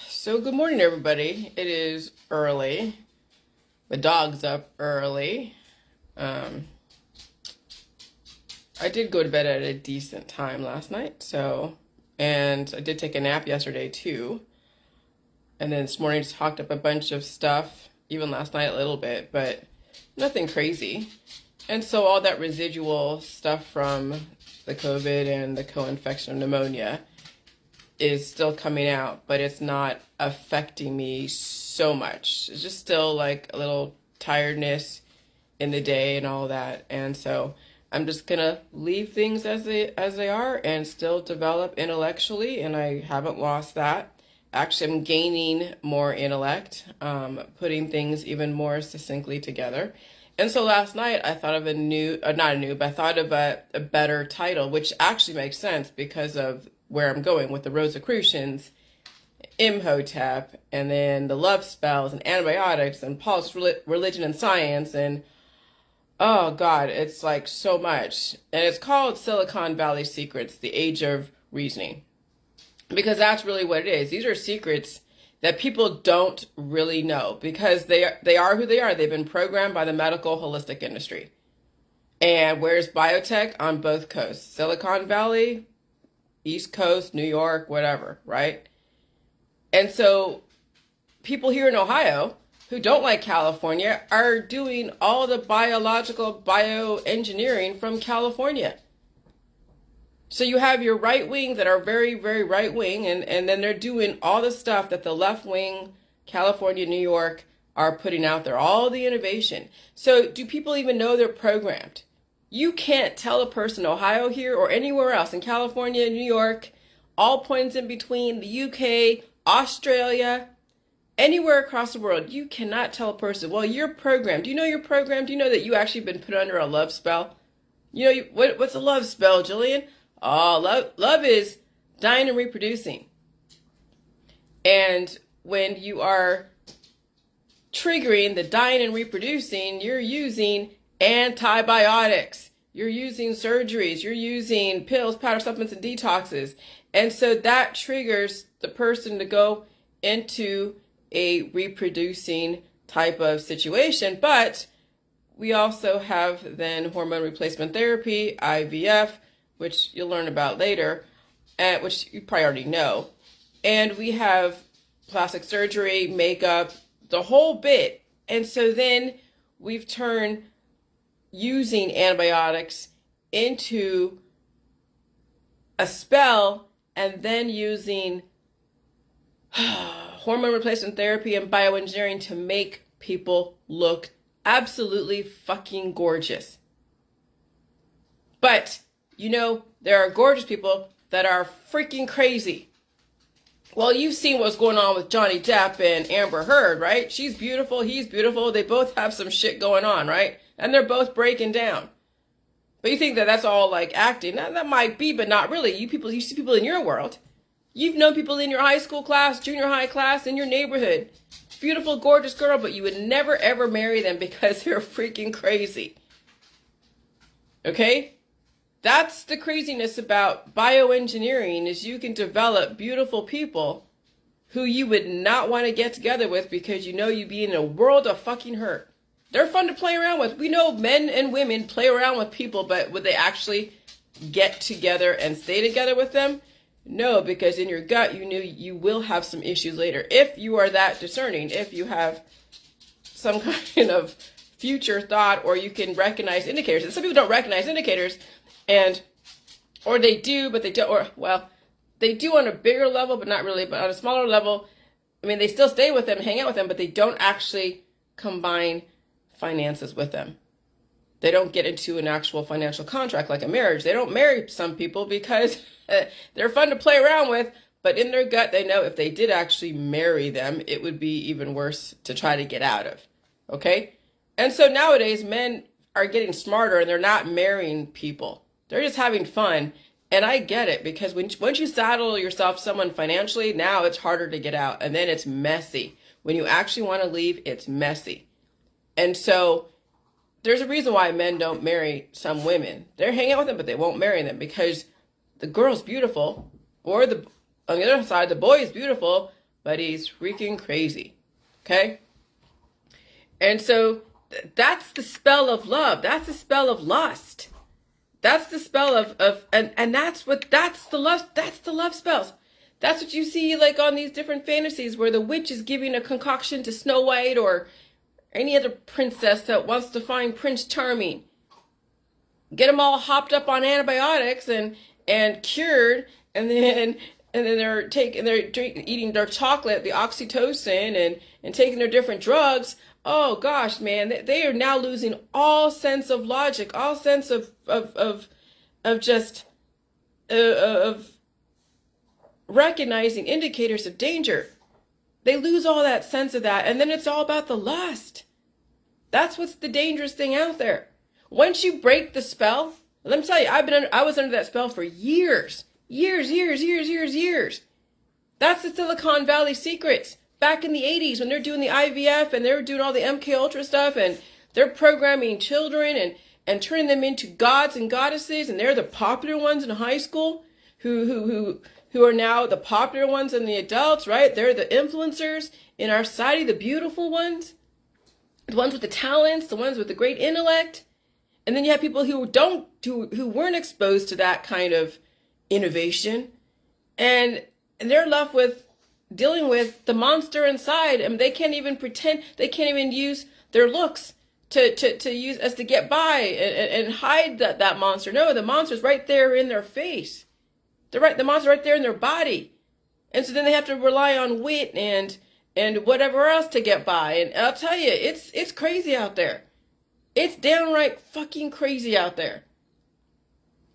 So good morning, everybody. It is early. The dog's up early. Um, I did go to bed at a decent time last night, and I did take a nap yesterday too. And then this morning just talked up a bunch of stuff, even last night a little bit, but nothing crazy. And so all that residual stuff from the COVID and the co-infection of pneumonia is still coming out, but it's not affecting me so much. It's just still like a little tiredness in the day and all that. And so I'm just gonna leave things as they are and still develop intellectually, and I haven't lost that. Actually, I'm gaining more intellect, putting things even more succinctly together. And so last night I thought of but I thought of a better title, which actually makes sense because of where I'm going with the Rosicrucians, Imhotep, and then the love spells and antibiotics and politics, religion and science, and oh God, it's like so much. And it's called Silicon Valley Secrets, the Age of Reasoning, because that's really what it is. These are secrets that people don't really know because they are who they are. They've been programmed by the medical holistic industry. And where's biotech? On both coasts. Silicon Valley, East Coast, New York, whatever, right? And so people here in Ohio who don't like California are doing all the biological bioengineering from California. So you have your right wing that are very, very right wing, and then they're doing all the stuff that the left wing, California, New York, are putting out there, all the innovation. So do people even know they're programmed? You can't tell a person, Ohio here or anywhere else, in California, New York, all points in between, the UK, Australia, anywhere across the world, you cannot tell a person, well, you're programmed. Do you know you're programmed? Do you know that you actually been put under a love spell? You know, what's a love spell, Jillian? Oh, love is dying and reproducing. And when you are triggering the dying and reproducing, you're using antibiotics, you're using surgeries, you're using pills, powder, supplements, and detoxes. And so that triggers the person to go into a reproducing type of situation. But we also have then hormone replacement therapy, IVF, which you'll learn about later, which you probably already know. And we have plastic surgery, makeup, the whole bit. And so then we've turned using antibiotics into a spell, and then using hormone replacement therapy and bioengineering to make people look absolutely fucking gorgeous. But, you know, there are gorgeous people that are freaking crazy. Well, you've seen what's going on with Johnny Depp and Amber Heard, right? She's beautiful, he's beautiful. They both have some shit going on, right? And they're both breaking down. But you think that that's all like acting. That might be, but not really. You see people in your world. You've known people in your high school class, junior high class, in your neighborhood. Beautiful, gorgeous girl, but you would never ever marry them because they're freaking crazy. Okay? That's the craziness about bioengineering, is you can develop beautiful people who you would not want to get together with because you know you'd be in a world of fucking hurt. They're fun to play around with. We know men and women play around with people, but would they actually get together and stay together with them? No, because in your gut, you knew you will have some issues later. If you are that discerning, if you have some kind of future thought, or you can recognize indicators. And some people don't recognize indicators, or they do, but they don't, or, well, they do on a bigger level, but not really, but on a smaller level, I mean, they still stay with them, hang out with them, but they don't actually combine finances with them. They don't get into an actual financial contract like a marriage. They don't marry some people because they're fun to play around with, but in their gut, they know if they did actually marry them, it would be even worse to try to get out of. Okay? And so nowadays, men are getting smarter and they're not marrying people. They're just having fun. And I get it, because once you saddle yourself someone financially, now it's harder to get out. And then it's messy. When you actually want to leave, it's messy. And so there's a reason why men don't marry some women. They're hanging out with them, but they won't marry them because the girl's beautiful, or On the other side, the boy is beautiful, but he's freaking crazy. Okay? And so that's the spell of love. That's the spell of lust. That's the spell and that's the love spells. That's what you see like on these different fantasies where the witch is giving a concoction to Snow White or any other princess that wants to find Prince Charming. Get them all hopped up on antibiotics and cured, and then they're eating their chocolate, the oxytocin, and taking their different drugs. Oh gosh, man, they are now losing all sense of logic, all sense of recognizing indicators of danger. They lose all that sense of that, and then it's all about the lust. That's what's the dangerous thing out there. Once you break the spell, let me tell you, I was under that spell for years. That's the Silicon Valley secrets. Back in the 80s when they're doing the IVF and they're doing all the MK Ultra stuff and they're programming children and turning them into gods and goddesses, and they're the popular ones in high school who are now the popular ones in the adults, right? They're the influencers in our society, the beautiful ones, the ones with the talents, the ones with the great intellect. And then you have people who weren't exposed to that kind of innovation, and they're left with dealing with the monster inside, and they can't even pretend, they can't even use their looks to use as to get by and hide that monster. No, the monster's right there in their face. The monster's right there in their body. And so then they have to rely on wit and whatever else to get by. And I'll tell you, it's crazy out there. It's downright fucking crazy out there.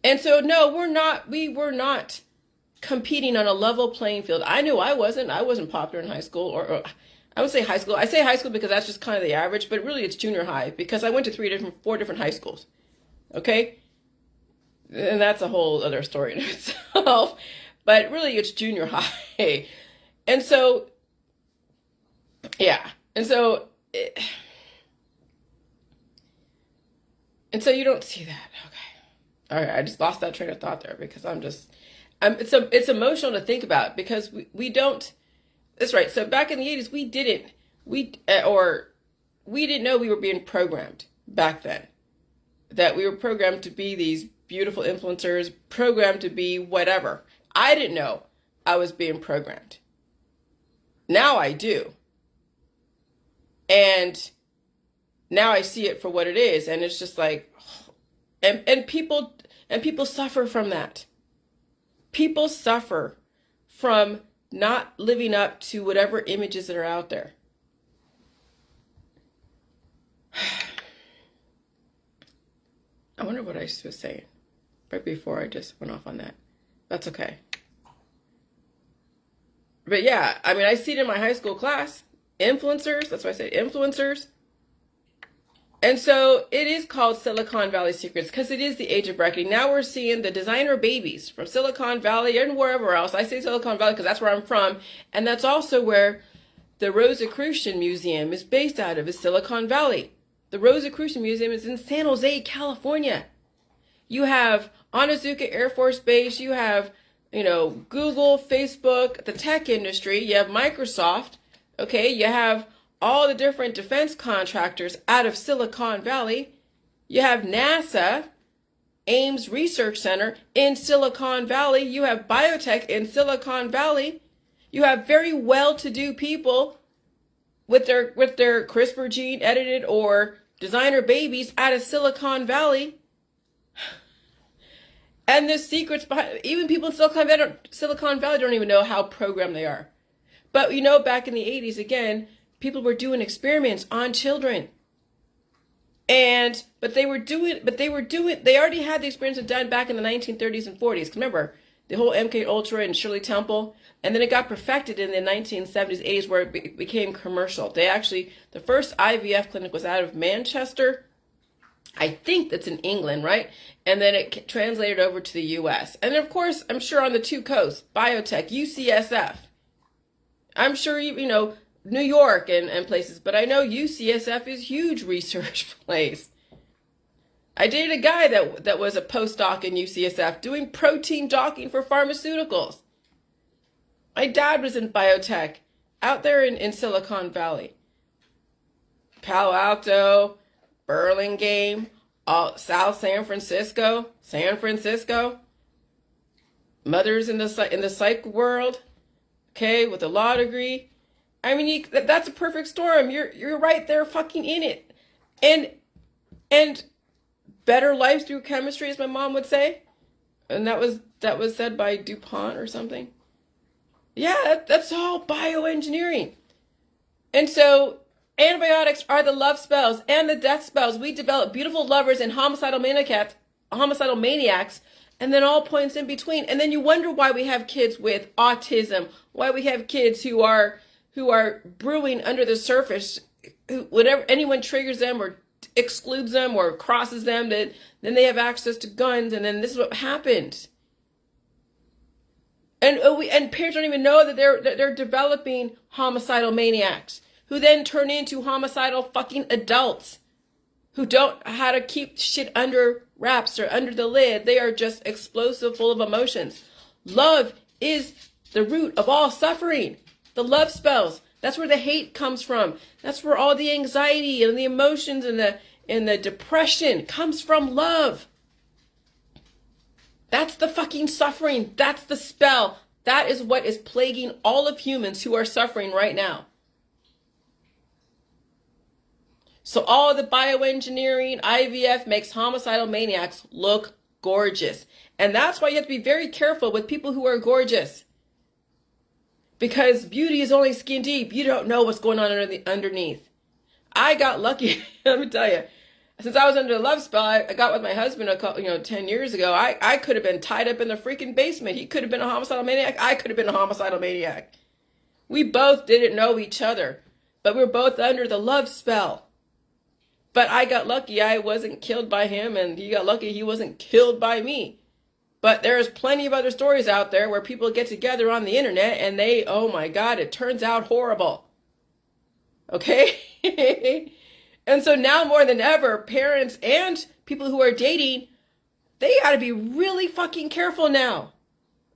And so, no, we were not competing on a level playing field. I knew I wasn't popular in high school, or I would say high school. I say high school because that's just kind of the average, but really it's junior high because I went to 4 different high schools. Okay? And that's a whole other story in itself. But really it's junior high. And so, yeah. And so you don't see that. Okay. All right, I just lost that train of thought there because it's emotional to think about because we don't. That's right. So back in the 80s, we didn't know we were being programmed back then. That we were programmed to be these beautiful influencers, programmed to be whatever. I didn't know I was being programmed. Now I do. And now I see it for what it is, and it's just like, and people suffer from that. People suffer from not living up to whatever images that are out there. I wonder what I was saying right before I just went off on that. That's okay. But yeah, I mean, I see it in my high school class. Influencers, that's why I say influencers. And so it is called Silicon Valley Secrets because it is the age of reckoning. Now we're seeing the designer babies from Silicon Valley and wherever else. I say Silicon Valley because that's where I'm from. And that's also where the Rosicrucian Museum is based out of, is Silicon Valley. The Rosicrucian Museum is in San Jose, California. You have Onizuka Air Force Base. You have, Google, Facebook, the tech industry. You have Microsoft. Okay, you have all the different defense contractors out of Silicon Valley. You have NASA, Ames Research Center in Silicon Valley. You have biotech in Silicon Valley. You have very well-to-do people with their CRISPR gene edited or designer babies out of Silicon Valley. And the secrets behind, even people in Silicon Valley don't even know how programmed they are. But back in the 80s, again, people were doing experiments on children. They already had the experiments done back in the 1930s and 40s. Remember, the whole MK Ultra and Shirley Temple, and then it got perfected in the 1970s, 80s, where it became commercial. The first IVF clinic was out of Manchester. I think that's in England, right? And then it translated over to the US. And of course, I'm sure on the two coasts, biotech, UCSF. I'm sure, New York and places, but I know UCSF is a huge research place. I dated a guy that was a postdoc in UCSF doing protein docking for pharmaceuticals. My dad was in biotech out there in Silicon Valley. Palo Alto, Burlingame, all South San Francisco. Mothers in the psych world, okay, with a law degree. I mean, that's a perfect storm. You're right there, fucking in it, and better life through chemistry, as my mom would say, and that was said by DuPont or something. Yeah, that's all bioengineering, and so antibiotics are the love spells and the death spells. We develop beautiful lovers and homicidal maniacs, and then all points in between. And then you wonder why we have kids with autism, why we have kids who are brewing under the surface, whenever anyone triggers them or excludes them or crosses them, then they have access to guns, and then this is what happens. And parents don't even know that they're developing homicidal maniacs, who then turn into homicidal fucking adults who don't know how to keep shit under wraps or under the lid. They are just explosive, full of emotions. Love is the root of all suffering. The love spells. That's where the hate comes from. That's where all the anxiety and the emotions and the depression comes from. Love. That's the fucking suffering. That's the spell. That is what is plaguing all of humans who are suffering right now. So all the bioengineering, IVF makes homicidal maniacs look gorgeous. And that's why you have to be very careful with people who are gorgeous. Because beauty is only skin deep. You don't know what's going on underneath. I got lucky, let me tell you. Since I was under a love spell, I got with my husband 10 years ago. I could have been tied up in the freaking basement. He could have been a homicidal maniac. I could have been a homicidal maniac. We both didn't know each other, but we were both under the love spell. But I got lucky I wasn't killed by him, and he got lucky he wasn't killed by me. But there's plenty of other stories out there where people get together on the internet and they, oh my God, it turns out horrible. Okay? And so now more than ever, parents and people who are dating, they got to be really fucking careful now.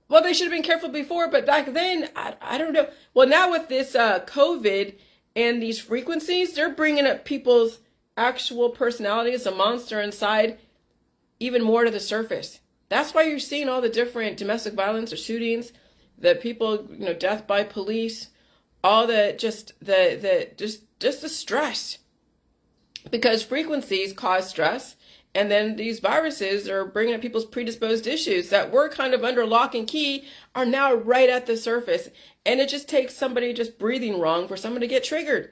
Well, they should have been careful before, but back then, I don't know. Well, now with this COVID and these frequencies, they're bringing up people's actual personalities, the monster inside, even more to the surface. That's why you're seeing all the different domestic violence or shootings, the people, death by police, all the just the stress, because frequencies cause stress, and then these viruses are bringing up people's predisposed issues that were kind of under lock and key are now right at the surface, and it just takes somebody just breathing wrong for someone to get triggered.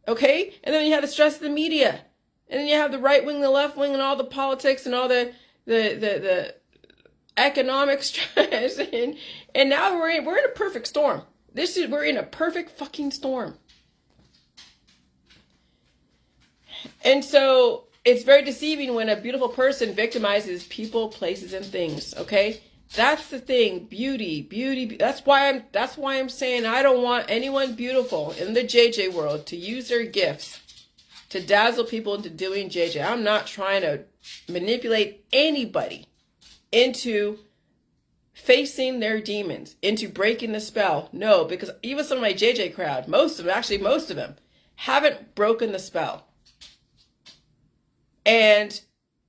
Okay? And then you have the stress of the media. And then you have the right wing, the left wing, and all the politics and all the economic stress. And now we're in a perfect storm. We're in a perfect fucking storm. And so it's very deceiving when a beautiful person victimizes people, places, and things. Okay? That's the thing. Beauty. That's why I'm saying I don't want anyone beautiful in the JJ world to use their gifts to dazzle people into doing JJ. I'm not trying to manipulate anybody into facing their demons, into breaking the spell. No, because even some of my JJ crowd, most of them, haven't broken the spell. And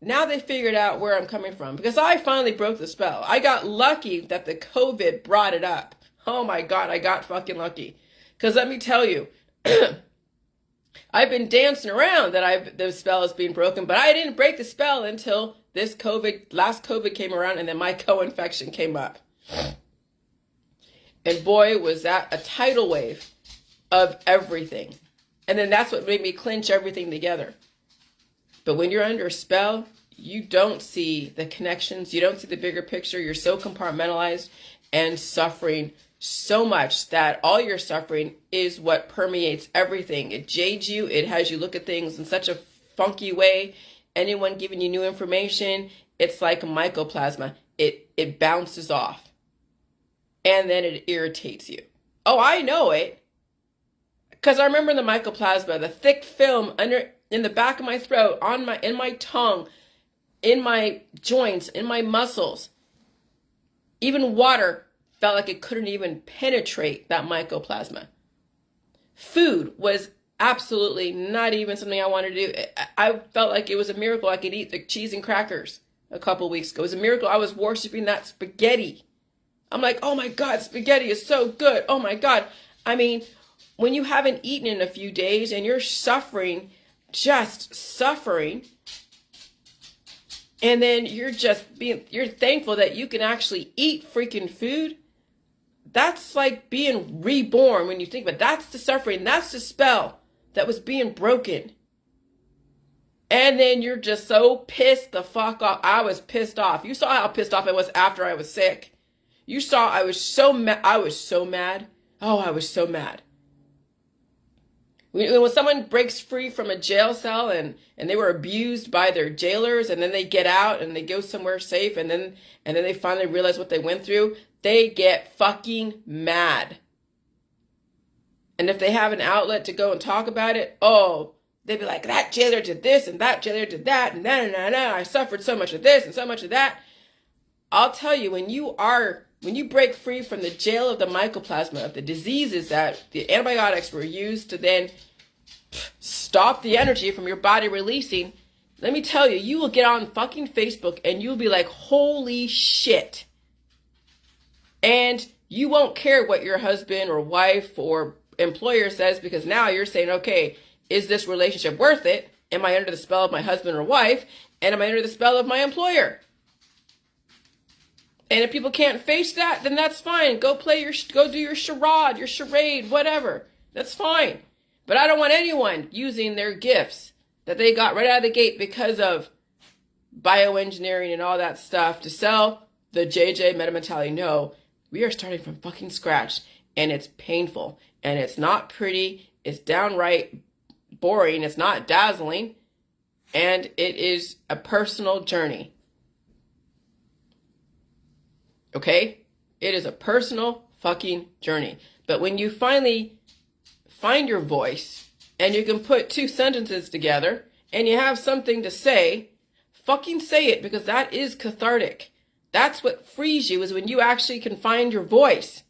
now they figured out where I'm coming from, because I finally broke the spell. I got lucky that the COVID brought it up. Oh my God, I got fucking lucky. Because let me tell you, I've been dancing around that the spell is being broken, but I didn't break the spell until this last COVID came around, and then my co-infection came up. And boy, was that a tidal wave of everything. And then that's what made me clinch everything together. But when you're under a spell, you don't see the connections. You don't see the bigger picture. You're so compartmentalized and suffering so much that all your suffering is what permeates everything. It jades you. It has you look at things in such a funky way. Anyone giving you new information, it's like a mycoplasma. It bounces off. And then it irritates you. Oh, I know it. Because I remember the mycoplasma, the thick film in the back of my throat, in my tongue, in my joints, in my muscles. Even water felt like it couldn't even penetrate that mycoplasma. Food was absolutely not even something I wanted to do. I felt like it was a miracle I could eat the cheese and crackers a couple weeks ago. It was a miracle I was worshiping that spaghetti. I'm like, oh my God, spaghetti is so good. Oh my God. I mean, when you haven't eaten in a few days and you're suffering, just suffering, and then you're thankful that you can actually eat freaking food. That's like being reborn when you think about it. That's the suffering. That's the spell that was being broken. And then you're just so pissed the fuck off. I was pissed off. You saw how pissed off I was after I was sick. You saw I was so mad. I was so mad. Oh, I was so mad. When someone breaks free from a jail cell and they were abused by their jailers, and then they get out and they go somewhere safe, and then they finally realize what they went through, they get fucking mad. And if they have an outlet to go and talk about it, oh, they'd be like, that jailer did this and that jailer did that, and I suffered so much of this and so much of that. I'll tell you, when you break free from the jail of the mycoplasma, of the diseases that the antibiotics were used to then stop the energy from your body releasing, let me tell you, you will get on fucking Facebook and you'll be like, holy shit. And you won't care what your husband or wife or employer says, because now you're saying, okay, is this relationship worth it? Am I under the spell of my husband or wife? And am I under the spell of my employer? And if people can't face that, then that's fine. Go do your charade, your charade, whatever. That's fine. But I don't want anyone using their gifts that they got right out of the gate because of bioengineering and all that stuff to sell the JJ meta mentality. No, we are starting from fucking scratch, and it's painful, and it's not pretty. It's downright boring. It's not dazzling, and it is a personal journey. Okay? It is a personal fucking journey. But when you finally find your voice and you can put two sentences together and you have something to say, fucking say it, because that is cathartic. That's what frees you, is when you actually can find your voice.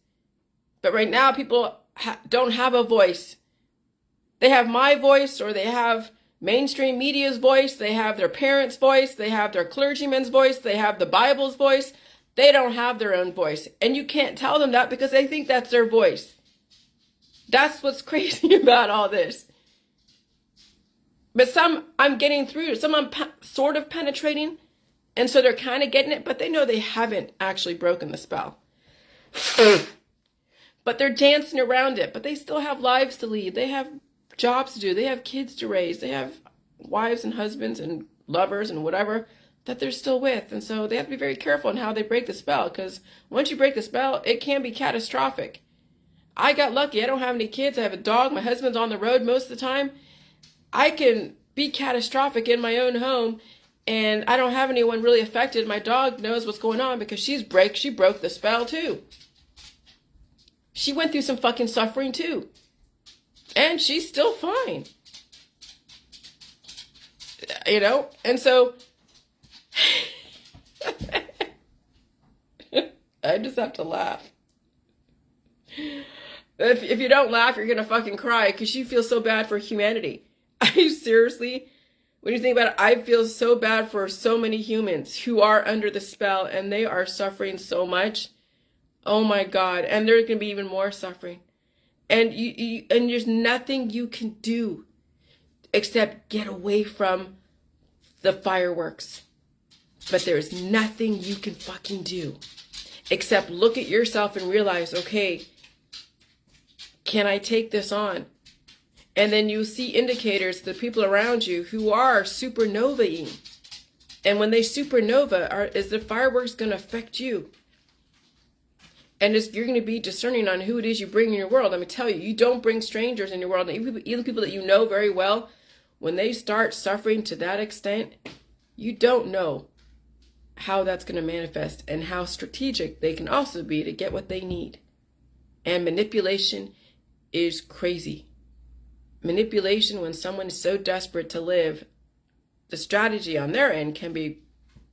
But right now people don't have a voice. They have my voice, or they have mainstream media's voice. They have their parents' voice. They have their clergyman's voice. They have the Bible's voice. They don't have their own voice. And you can't tell them that because they think that's their voice. That's what's crazy about all this. But some I'm getting through. Some I'm sort of penetrating. And so they're kind of getting it, but they know they haven't actually broken the spell. But they're dancing around it. But they still have lives to lead. They have jobs to do. They have kids to raise. They have wives and husbands and lovers and whatever that they're still with. And so they have to be very careful in how they break the spell, because once you break the spell, it can be catastrophic. I got lucky. I don't have any kids. I have a dog. My husband's on the road most of the time. I can be catastrophic in my own home, and I don't have anyone really affected. My dog knows what's going on because she broke the spell too. She went through some fucking suffering too. And she's still fine. You know? And so I just have to laugh. If you don't laugh, you're going to fucking cry, because you feel so bad for humanity. I seriously, when you think about it, I feel so bad for so many humans who are under the spell, and they are suffering so much. Oh my God. And there's going to be even more suffering. And and there's nothing you can do except get away from the fireworks. But there's nothing you can fucking do except look at yourself and realize, okay, can I take this on? And then you see indicators, the people around you who are supernovaing. And when they supernova, is the fireworks going to affect you? And you're going to be discerning on who it is you bring in your world. Let me tell you, you don't bring strangers in your world. Even people that you know very well, when they start suffering to that extent, you don't know how that's going to manifest and how strategic they can also be to get what they need. And manipulation is crazy. Manipulation, when someone is so desperate to live, the strategy on their end can be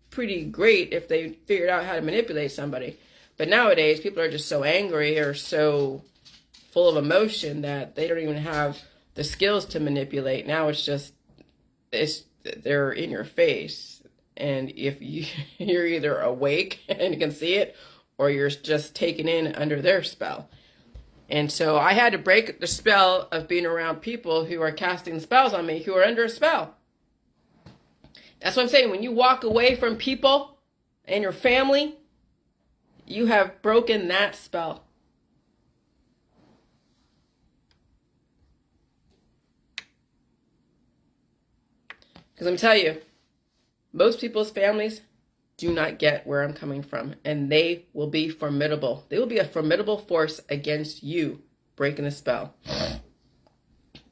pretty great if they figured out how to manipulate somebody. But nowadays, people are just so angry or so full of emotion that they don't even have the skills to manipulate. Now they're in your face. And if you're either awake and you can see it, or you're just taken in under their spell. And so I had to break the spell of being around people who are casting spells on me, who are under a spell. That's what I'm saying. When you walk away from people and your family, you have broken that spell. Because I'm telling you, most people's families do not get where I'm coming from, and they will be formidable. They will be a formidable force against you breaking the spell,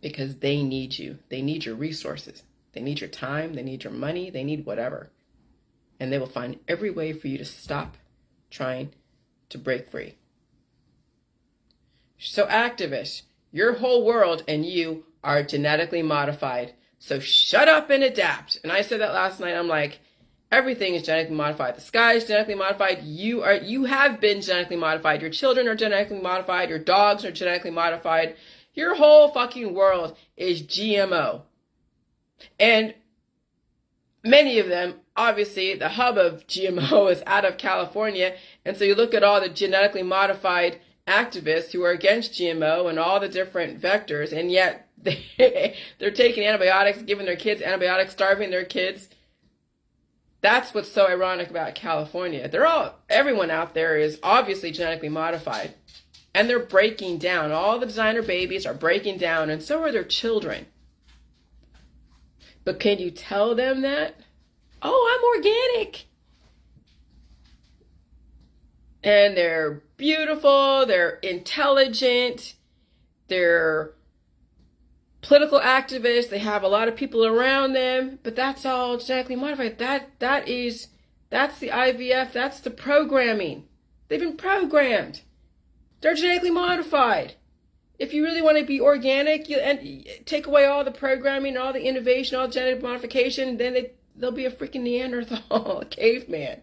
because they need you. They need your resources. They need your time. They need your money. They need whatever. And they will find every way for you to stop trying to break free. So activists, your whole world and you are genetically modified. So shut up and adapt. And I said that last night. I'm like, everything is genetically modified. The sky is genetically modified. You have been genetically modified. Your children are genetically modified. Your dogs are genetically modified. Your whole fucking world is GMO. And many of them, obviously, the hub of GMO is out of California. And so you look at all the genetically modified activists who are against GMO and all the different vectors, and yet they're taking antibiotics, giving their kids antibiotics, starving their kids. That's what's so ironic about California. Everyone out there is obviously genetically modified, and they're breaking down. All the designer babies are breaking down, and so are their children. But can you tell them that? Oh, I'm organic. And they're beautiful, they're intelligent, they're political activists, they have a lot of people around them, but that's all genetically modified. That's the IVF, that's the programming. They've been programmed. They're genetically modified. If you really want to be organic, and take away all the programming, all the innovation, all the genetic modification, then they'll be a freaking Neanderthal, a caveman.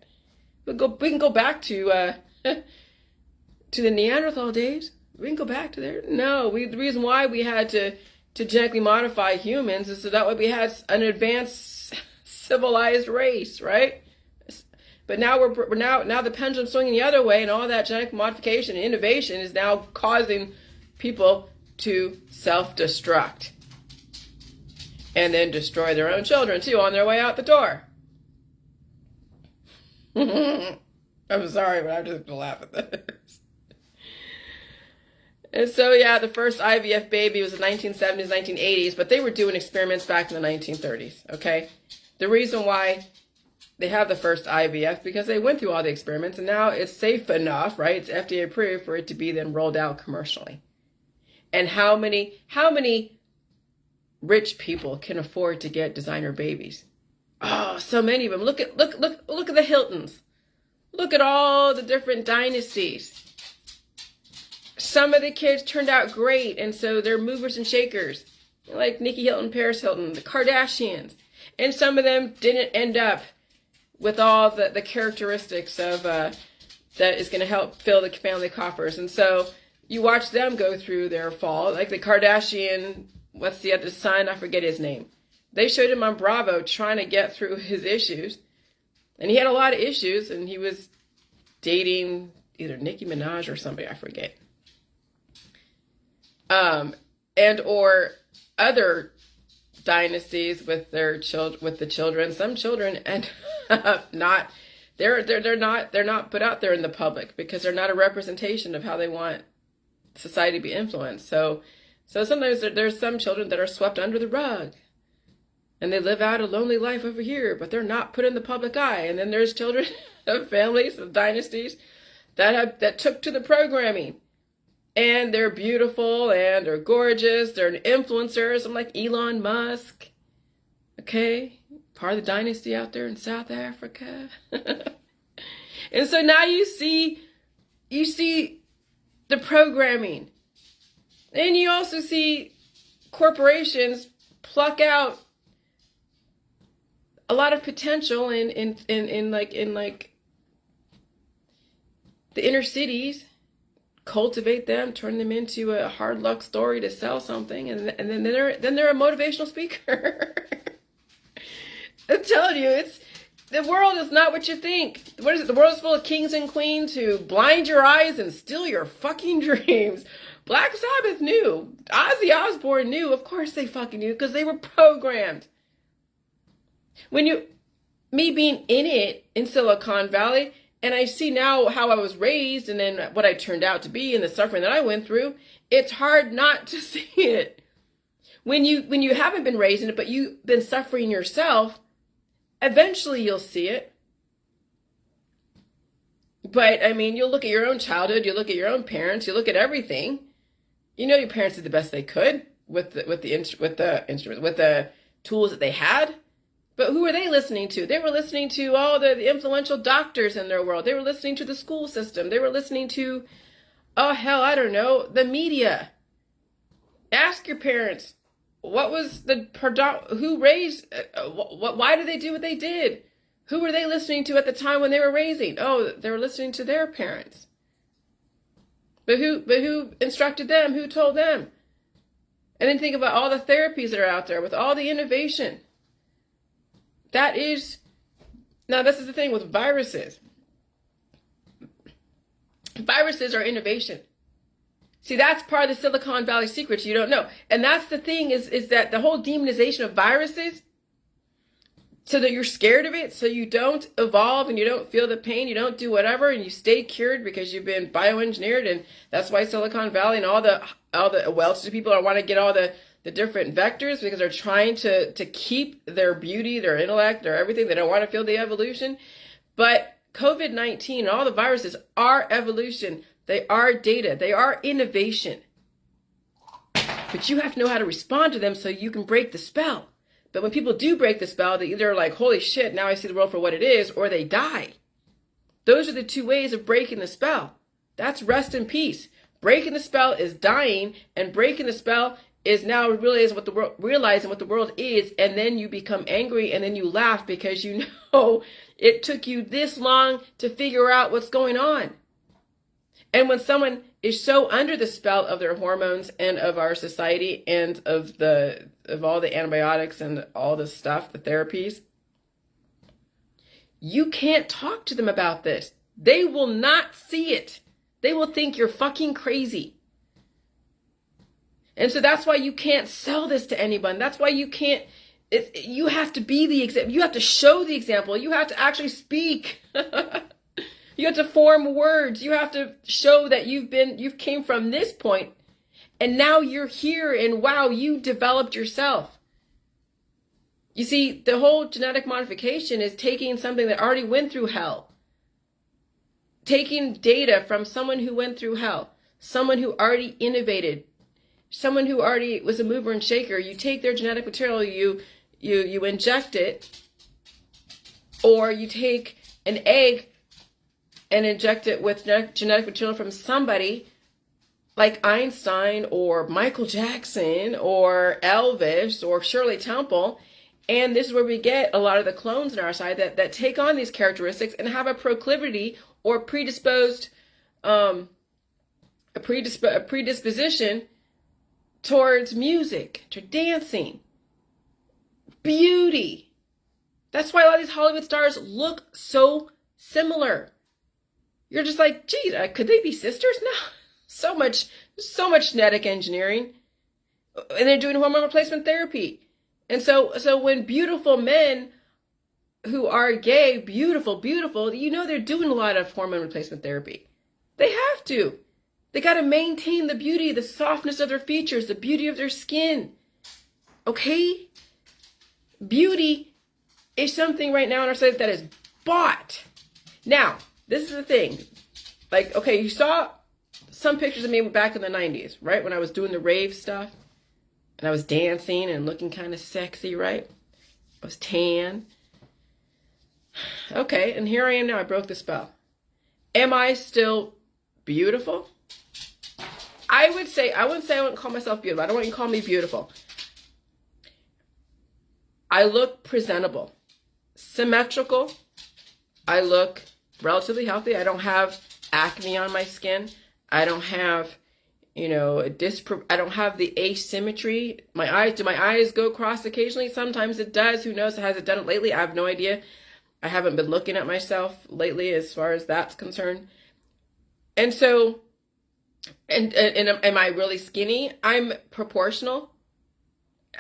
We can go back to the Neanderthal days. We can go back to there. No, the reason why we had to genetically modify humans is so that way we had an advanced civilized race, right? But now now the pendulum's swinging the other way, and all that genetic modification and innovation is now causing people to self-destruct and then destroy their own children too on their way out the door. I'm sorry, but I'm just gonna laugh at this. And so, yeah, the first IVF baby was in the 1970s, 1980s, but they were doing experiments back in the 1930s, okay? The reason why they have the first IVF, because they went through all the experiments, and now it's safe enough, right? It's FDA approved for it to be then rolled out commercially. And how many rich people can afford to get designer babies? Oh, so many of them. Look at the Hiltons. Look at all the different dynasties. Some of the kids turned out great, and so they're movers and shakers, like Nikki Hilton, Paris Hilton, the Kardashians. And some of them didn't end up with all the characteristics of that is going to help fill the family coffers. And so you watch them go through their fall, like the Kardashian, what's the other son? I forget his name. They showed him on Bravo trying to get through his issues. And he had a lot of issues, and he was dating either Nicki Minaj or somebody, I forget. And or other dynasties with their children. Some children end up not they're not put out there in the public because they're not a representation of how they want society to be influenced. So sometimes there's some children that are swept under the rug. And they live out a lonely life over here, but they're not put in the public eye. And then there's children of families, of dynasties that took to the programming. And they're beautiful and they're gorgeous. They're influencers. I'm like Elon Musk. Okay? Part of the dynasty out there in South Africa. And so now you see the programming. And you also see corporations pluck out a lot of potential in the inner cities, cultivate them, turn them into a hard luck story to sell something, and then they're a motivational speaker. I'm telling you, the world is not what you think. What is it? The world is full of kings and queens who blind your eyes and steal your fucking dreams. Black Sabbath knew. Ozzy Osbourne knew. Of course they fucking knew, because they were programmed. Me being in it in Silicon Valley, and I see now how I was raised and then what I turned out to be and the suffering that I went through, it's hard not to see it. When you haven't been raised in it, but you've been suffering yourself, eventually you'll see it. But I mean, you'll look at your own childhood, you look at your own parents, you look at everything. You know your parents did the best they could with the instruments, with the tools that they had. But who were they listening to? They were listening to all the influential doctors in their world. They were listening to the school system. They were listening to, oh hell, I don't know, the media. Ask your parents, what was who raised, why did they do what they did? Who were they listening to at the time when they were raising? Oh, they were listening to their parents. But who instructed them? Who told them? And then think about all the therapies that are out there with all the innovation. Now this is the thing with viruses. Viruses are innovation. See, that's part of the Silicon Valley secrets you don't know. And that's the thing is that the whole demonization of viruses, so that you're scared of it, so you don't evolve and you don't feel the pain, you don't do whatever, and you stay cured because you've been bioengineered. And that's why Silicon Valley and all the well-to-do people want to get all the different vectors, because they're trying to keep their beauty, their intellect, their everything. They don't want to feel the evolution. But COVID-19 and all the viruses are evolution. They are data. They are innovation. But you have to know how to respond to them so you can break the spell. But when people do break the spell, they either are like, holy shit, now I see the world for what it is, or they die. Those are the two ways of breaking the spell. That's rest and peace. Breaking the spell is dying, and breaking the spell is now realizing what the world is, and then you become angry, and then you laugh because you know it took you this long to figure out what's going on. And when someone is so under the spell of their hormones and of our society and of all the antibiotics and all the stuff, the therapies, you can't talk to them about this. They will not see it. They will think you're fucking crazy. And so that's why you can't sell this to anyone. That's why you can't, you have to be the example. You have to show the example. You have to actually speak. You have to form words. You have to show that you've came from this point and now you're here and wow, you developed yourself. You see, the whole genetic modification is taking something that already went through hell. Taking data from someone who went through hell, someone who already innovated, someone who already was a mover and shaker. You take their genetic material, you inject it, or you take an egg and inject it with genetic material from somebody like Einstein or Michael Jackson or Elvis or Shirley Temple. And this is where we get a lot of the clones in our side that take on these characteristics and have a proclivity or predisposition towards music, to dancing, beauty. That's why a lot of these Hollywood stars look so similar. You're just like, geez, could they be sisters? No, so much genetic engineering, and they're doing hormone replacement therapy. And so when beautiful men who are gay, beautiful, you know they're doing a lot of hormone replacement therapy. They have to. They got to maintain the beauty, the softness of their features, the beauty of their skin. Okay? Beauty is something right now in our society that is bought. Now, this is the thing. Like, okay, you saw some pictures of me back in the 90s, right? When I was doing the rave stuff. And I was dancing and looking kind of sexy, right? I was tan. Okay, and here I am now. I broke the spell. Am I still beautiful? I wouldn't say I wouldn't call myself beautiful. I don't want you to call me beautiful. I look presentable, symmetrical. I look relatively healthy. I don't have acne on my skin. I don't have, you know, I don't have the asymmetry. Do my eyes go cross occasionally? Sometimes it does. Who knows? Has it done it lately? I have no idea. I haven't been looking at myself lately as far as that's concerned. And so, and am I really skinny? I'm proportional.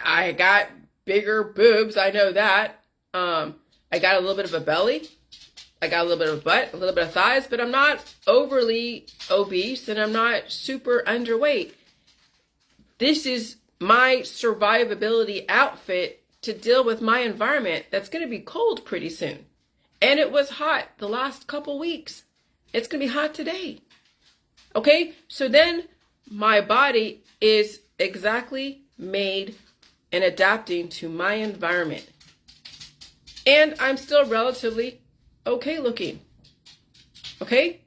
I got bigger boobs. I know that. I got a little bit of a belly. I got a little bit of a butt, a little bit of thighs, but I'm not overly obese and I'm not super underweight. This is my survivability outfit to deal with my environment that's going to be cold pretty soon. And it was hot the last couple weeks. It's going to be hot today. Okay, so then my body is exactly made and adapting to my environment. And I'm still relatively okay looking. Okay?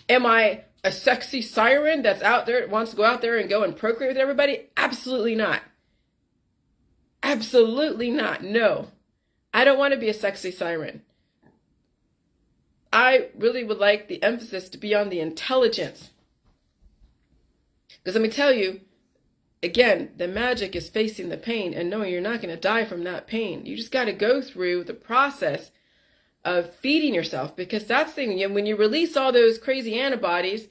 Am I a sexy siren that's out there, wants to go out there and go and procreate with everybody? Absolutely not. Absolutely not. No. I don't want to be a sexy siren. I really would like the emphasis to be on the intelligence. Because let me tell you, again, the magic is facing the pain and knowing you're not going to die from that pain. You just got to go through the process of feeding yourself, because that's the thing. When you release all those crazy antibodies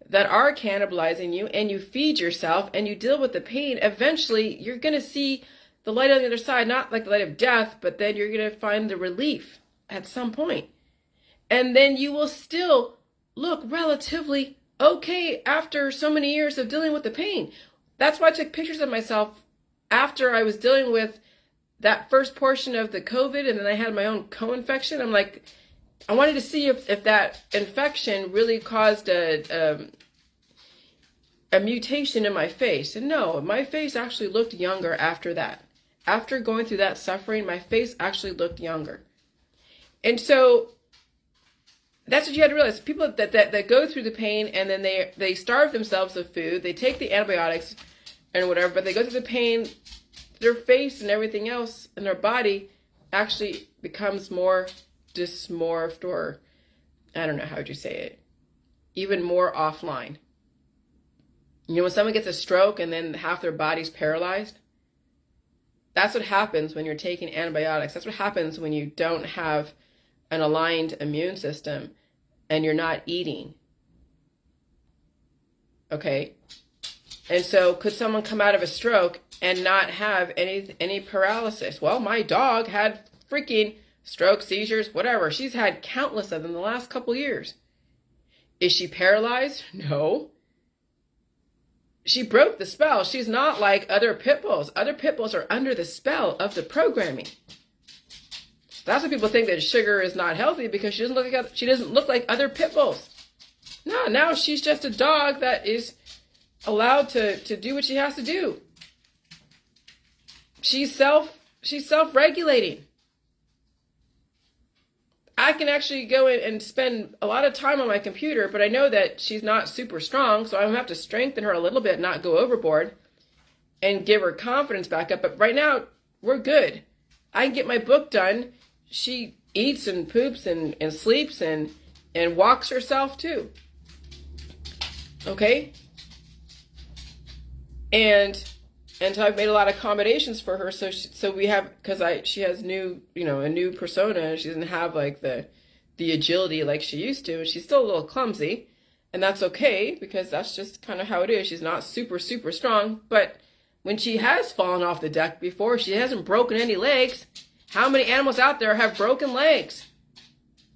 that are cannibalizing you and you feed yourself and you deal with the pain, eventually you're going to see the light on the other side, not like the light of death, but then you're going to find the relief at some point. And then you will still look relatively okay after so many years of dealing with the pain. That's why I took pictures of myself after I was dealing with that first portion of the COVID, and then I had my own co-infection. I'm like, I wanted to see if that infection really caused a mutation in my face. And no, my face actually looked younger after that. After going through that suffering, my face actually looked younger. And so that's what you had to realize. People that go through the pain and then they starve themselves of food, they take the antibiotics and whatever, but they go through the pain, their face and everything else in their body actually becomes more dysmorphed, or I don't know, how would you say it, even more offline. You know, when someone gets a stroke and then half their body's paralyzed, that's what happens when you're taking antibiotics. That's what happens when you don't have an aligned immune system and you're not eating. Okay? And so could someone come out of a stroke and not have any paralysis? Well, my dog had freaking stroke, seizures, whatever. She's had countless of them in the last couple years. Is she paralyzed? No. She broke the spell. She's not like other pit bulls. Other pit bulls are under the spell of the programming. That's why people think that Sugar is not healthy, because she doesn't look like other pit bulls. No, now she's just a dog that is allowed to do what she has to do. She's self-regulating. I can actually go in and spend a lot of time on my computer, but I know that she's not super strong, so I'm gonna have to strengthen her a little bit, not go overboard, and give her confidence back up. But right now, we're good. I can get my book done. She eats and poops and sleeps and walks herself too. Okay? And so I've made a lot of accommodations for her. So we have, because she has a new persona. She doesn't have like the agility like she used to, and she's still a little clumsy, and that's okay, because that's just kind of how it is. She's not super, super strong, but when she has fallen off the deck before, she hasn't broken any legs. How many animals out there have broken legs?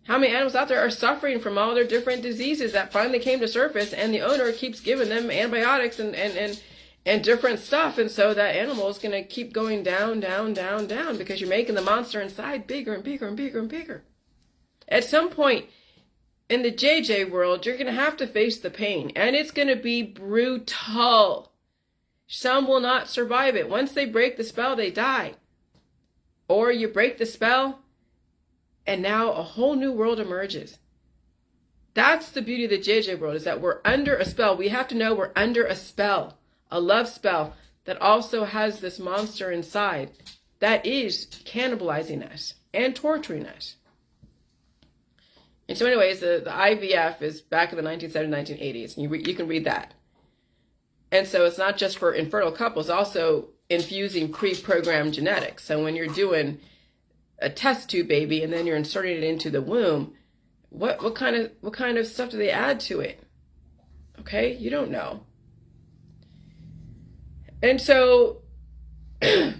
How many animals out there are suffering from all their different diseases that finally came to surface, and the owner keeps giving them antibiotics and different stuff, and so that animal is going to keep going down, down, down, down, because you're making the monster inside bigger and bigger and bigger and bigger. At some point in the JJ world, you're going to have to face the pain, and it's going to be brutal. Some will not survive it. Once they break the spell, they die. Or you break the spell, and now a whole new world emerges. That's the beauty of the JJ world, is that we're under a spell. We have to know we're under a spell, a love spell that also has this monster inside that is cannibalizing us and torturing us. And so anyways, the IVF is back in the 1970s, 1980s. And you can read that. And so it's not just for infertile couples, also infusing pre-programmed genetics. So when you're doing a test tube baby and then you're inserting it into the womb, what kind of stuff do they add to it? Okay, you don't know. And so did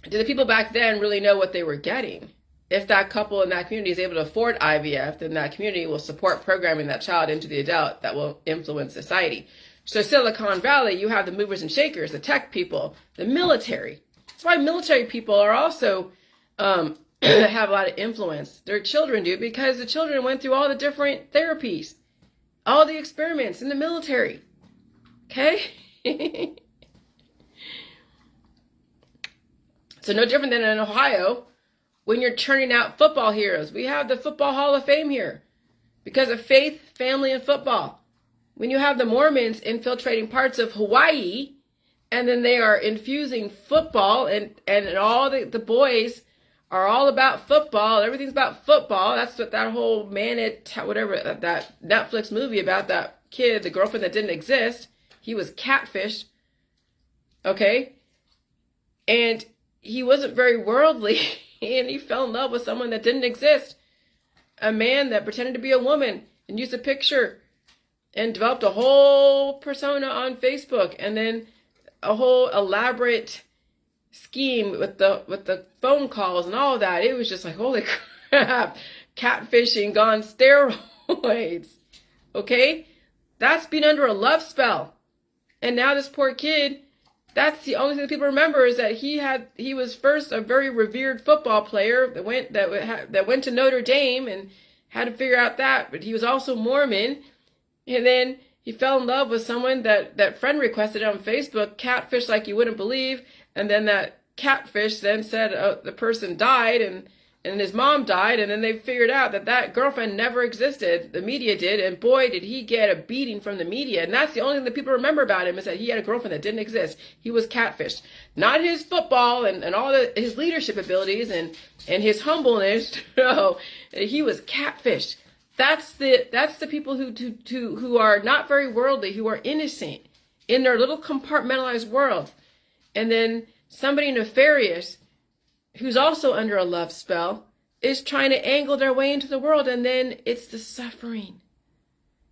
the people back then really know what they were getting? If that couple in that community is able to afford IVF, then that community will support programming that child into the adult that will influence society. So Silicon Valley, you have the movers and shakers, the tech people, the military. That's why military people are also have a lot of influence. Their children do, because the children went through all the different therapies, all the experiments in the military. Okay? So no different than in Ohio, when you're churning out football heroes. We have the Football Hall of Fame here because of faith, family, and football. When you have the Mormons infiltrating parts of Hawaii, and then they are infusing football, and all the boys are all about football. Everything's about football. That's what that whole whatever, that Netflix movie about that kid, the girlfriend that didn't exist. He was catfished. Okay? And he wasn't very worldly, and he fell in love with someone that didn't exist. A man that pretended to be a woman and used a picture and developed a whole persona on Facebook, and then a whole elaborate scheme with the phone calls and all of that. It was just like, holy crap, catfishing gone steroids. Okay? That's been under a love spell. And now this poor kid, that's the only thing that people remember, is that he was first a very revered football player that went to Notre Dame and had to figure out that, but he was also Mormon. And then he fell in love with someone that friend requested on Facebook, catfish like you wouldn't believe. And then that catfish then said the person died and his mom died. And then they figured out that girlfriend never existed. The media did. And boy, did he get a beating from the media. And that's the only thing that people remember about him, is that he had a girlfriend that didn't exist. He was catfished. Not his football and all his leadership abilities and his humbleness. No, he was catfished. That's the people who are not very worldly, who are innocent in their little compartmentalized world. And then somebody nefarious who's also under a love spell is trying to angle their way into the world, and then it's the suffering.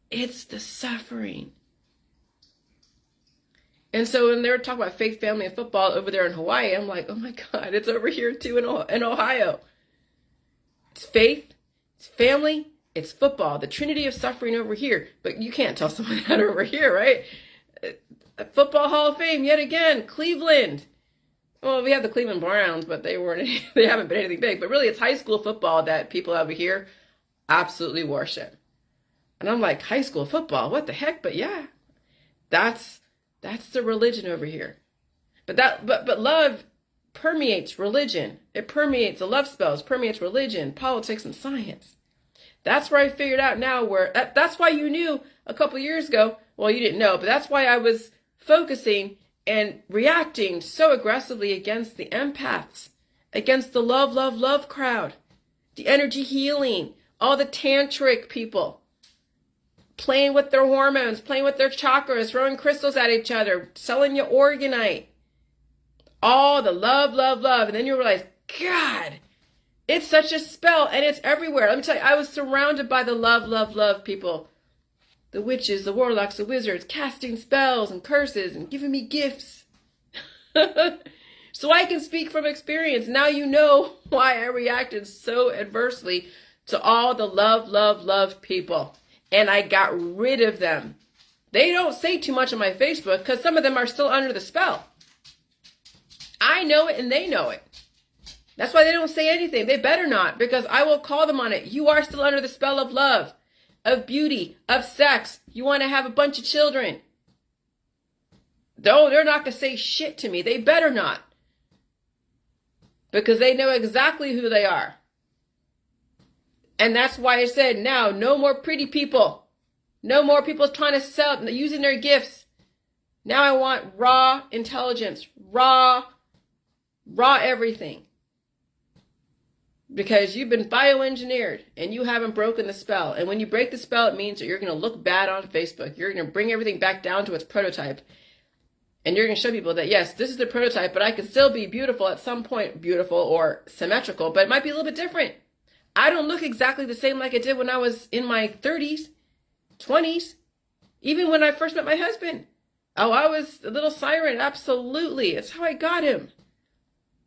It's the suffering. And so when they were talking about faith, family, and football over there in Hawaii, I'm like, oh my God, it's over here too in Ohio. It's faith, it's family, it's football, the trinity of suffering over here. But you can't tell someone that over here, right? Football Hall of Fame, yet again, Cleveland. Well, we have the Cleveland Browns, but they haven't been anything big. But really, it's high school football that people over here absolutely worship. And I'm like, high school football, what the heck? But yeah, that's the religion over here. But love permeates religion. It permeates, the love spells permeates religion, politics, and science. That's where I figured out now that's why you knew a couple years ago. Well, you didn't know, but that's why I was focusing and reacting so aggressively against the empaths, against the love crowd, the energy healing, all the tantric people, playing with their hormones, playing with their chakras, throwing crystals at each other, selling you organite, all the love. And then you realize, God, it's such a spell, and it's everywhere. Let me tell you, I was surrounded by the love people. The witches, the warlocks, the wizards, casting spells and curses and giving me gifts. So I can speak from experience. Now you know why I reacted so adversely to all the love people. And I got rid of them. They don't say too much on my Facebook because some of them are still under the spell. I know it and they know it. That's why they don't say anything. They better not, because I will call them on it. You are still under the spell of love, of beauty, of sex. You want to have a bunch of children. No, they're not going to say shit to me. They better not. Because they know exactly who they are. And that's why I said, now, no more pretty people. No more people trying to sell, using their gifts. Now I want raw intelligence, raw everything. because you've been bioengineered and you haven't broken the spell. And when you break the spell, it means that you're going to look bad on Facebook. You're going to bring everything back down to its prototype. And you're going to show people that, yes, this is the prototype, but I can still be beautiful at some point, beautiful or symmetrical, but it might be a little bit different. I don't look exactly the same like I did when I was in my 30s, 20s, even when I first met my husband. Oh, I was a little siren. Absolutely. It's how I got him.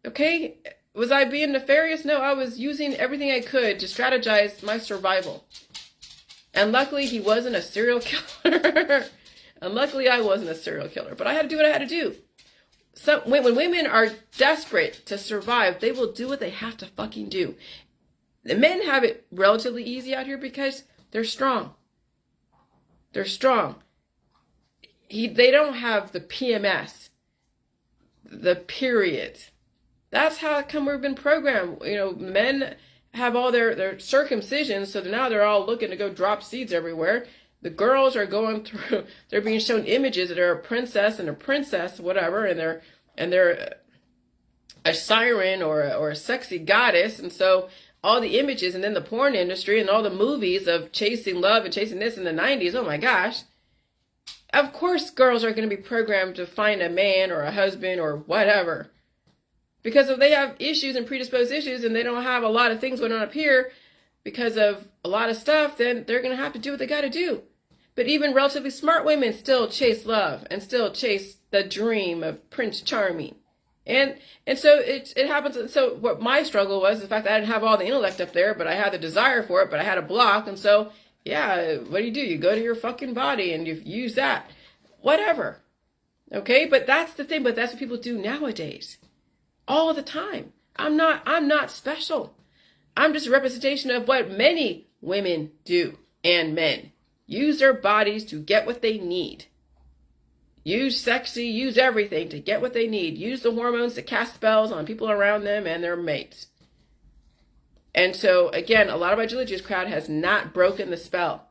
Okay? Was I being nefarious? No, I was using everything I could to strategize my survival. And luckily, he wasn't a serial killer. And luckily, I wasn't a serial killer. But I had to do what I had to do. So when women are desperate to survive, they will do what they have to fucking do. The men have it relatively easy out here because they're strong. They're strong. They don't have the PMS, the period. That's how come we've been programmed. You know, men have all their circumcisions, so now they're all looking to go drop seeds everywhere. The girls are going through, they're being shown images that are a princess and a princess, whatever, and they're a siren or a sexy goddess, and so all the images, and then the porn industry and all the movies of chasing love and chasing this in the 90s, oh my gosh. Of course girls are going to be programmed to find a man or a husband or whatever. Because if they have issues and predisposed issues and they don't have a lot of things going on up here because of a lot of stuff, then they're going to have to do what they got to do. But even relatively smart women still chase love and still chase the dream of Prince Charming. And so it happens. And so what my struggle was the fact that I didn't have all the intellect up there, but I had the desire for it, but I had a block. And so, yeah, what do? You go to your fucking body and you use that. Whatever. Okay? But that's the thing. But that's what people do nowadays. All the time. I'm not special. I'm just a representation of what many women do and men. Use their bodies to get what they need. Use sexy, use everything to get what they need. Use the hormones to cast spells on people around them and their mates. And so, again, a lot of my Jilly Juice crowd has not broken the spell.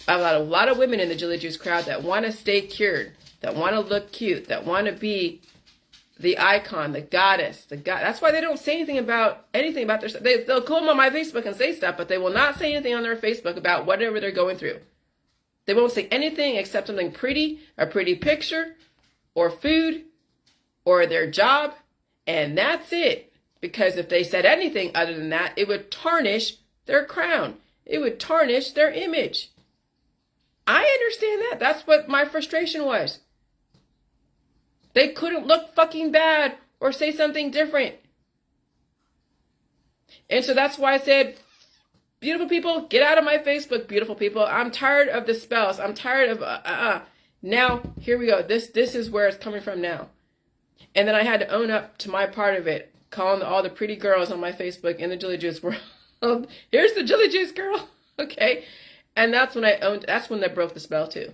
I've got a lot of women in the Jilly Juice crowd that want to stay cured, that want to look cute, that want to be the icon, the goddess, the god. That's why they don't say anything about their stuff. They'll come on my Facebook and say stuff, but they will not say anything on their Facebook about whatever they're going through. They won't say anything except something pretty, a pretty picture, or food, or their job, and that's it. Because if they said anything other than that, it would tarnish their crown. It would tarnish their image. I understand that. That's what my frustration was. They couldn't look fucking bad or say something different. And so that's why I said, beautiful people, get out of my Facebook, beautiful people. I'm tired of the spells. I'm tired of, Now, here we go. This is where it's coming from now. And then I had to own up to my part of it, calling all the pretty girls on my Facebook in the Jilly Juice world. Here's the Jilly Juice girl. Okay. And that's when that's when I broke the spell too.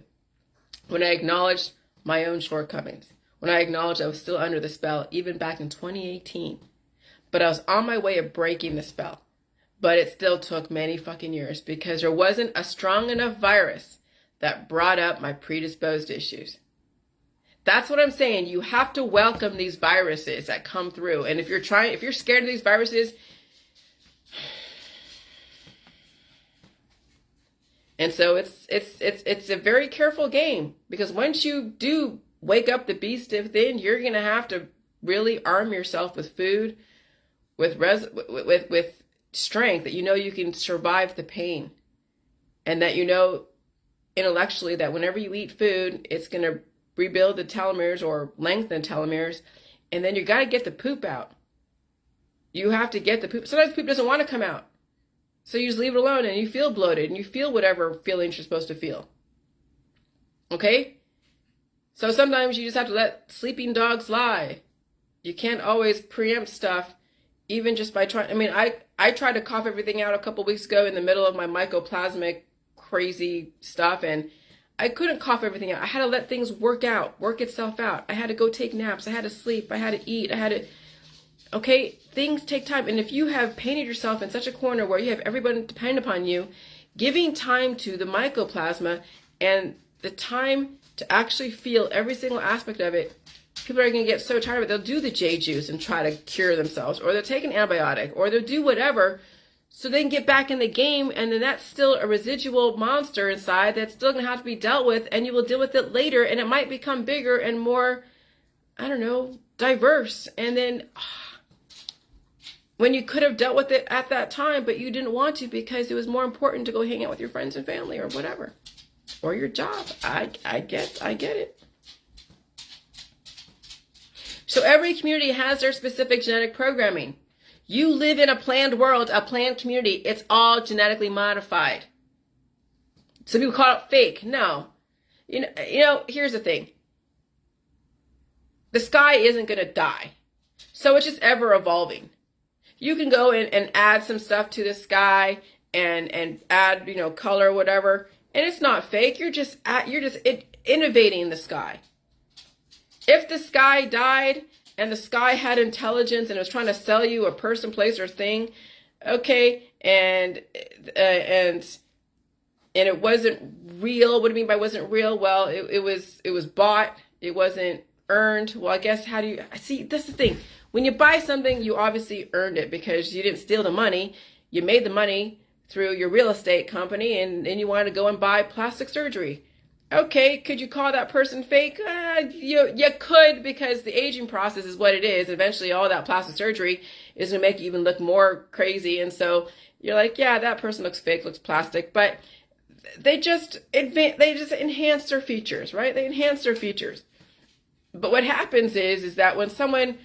When I acknowledged my own shortcomings. When I acknowledged I was still under the spell, even back in 2018. But I was on my way of breaking the spell. But it still took many fucking years because there wasn't a strong enough virus that brought up my predisposed issues. That's what I'm saying. You have to welcome these viruses that come through. And if you're scared of these viruses, and so it's a very careful game, because once you do wake up the beast within, you're going to have to really arm yourself with food, with strength, that you know you can survive the pain, and that you know intellectually that whenever you eat food, it's going to rebuild the telomeres or lengthen telomeres, and then you got to get the poop out. You have to get the poop. Sometimes poop doesn't want to come out, so you just leave it alone, and you feel bloated, and you feel whatever feelings you're supposed to feel. Okay? So sometimes you just have to let sleeping dogs lie. You can't always preempt stuff, even just by trying. I mean, I tried to cough everything out a couple weeks ago in the middle of my mycoplasmic crazy stuff, and I couldn't cough everything out. I had to let things work itself out. I had to go take naps. I had to sleep. I had to eat. Okay, things take time. And if you have painted yourself in such a corner where you have everybody dependent upon you, giving time to the mycoplasma and the time to actually feel every single aspect of it People are going to get so tired of it, they'll do the J juice and try to cure themselves, or they'll take an antibiotic, or they'll do whatever so they can get back in the game, and then that's still a residual monster inside that's still going to have to be dealt with, and you will deal with it later, and it might become bigger and more, I don't know, diverse. And then when you could have dealt with it at that time, but you didn't want to because it was more important to go hang out with your friends and family or whatever, or your job. I get it. So every community has their specific genetic programming. You live in a planned world, a planned community. It's all genetically modified. Some people call it fake. No. You know, here's the thing. The sky isn't going to die. So it's just ever evolving. You can go in and add some stuff to the sky and add, color or whatever. And it's not fake. You're just innovating the sky. If the sky died and the sky had intelligence and was trying to sell you a person, place, or thing, okay, and it wasn't real. What do you mean by wasn't real? Well, it was bought. It wasn't earned. Well, I guess how do you see? That's the thing. When you buy something, you obviously earned it because you didn't steal the money. You made the money through your real estate company, and you wanted to go and buy plastic surgery. Okay, could you call that person fake? You could, because the aging process is what it is. Eventually, all that plastic surgery is going to make you even look more crazy. And so you're like, yeah, that person looks fake, looks plastic. But they just enhance their features, right? They enhance their features. But what happens is that when someone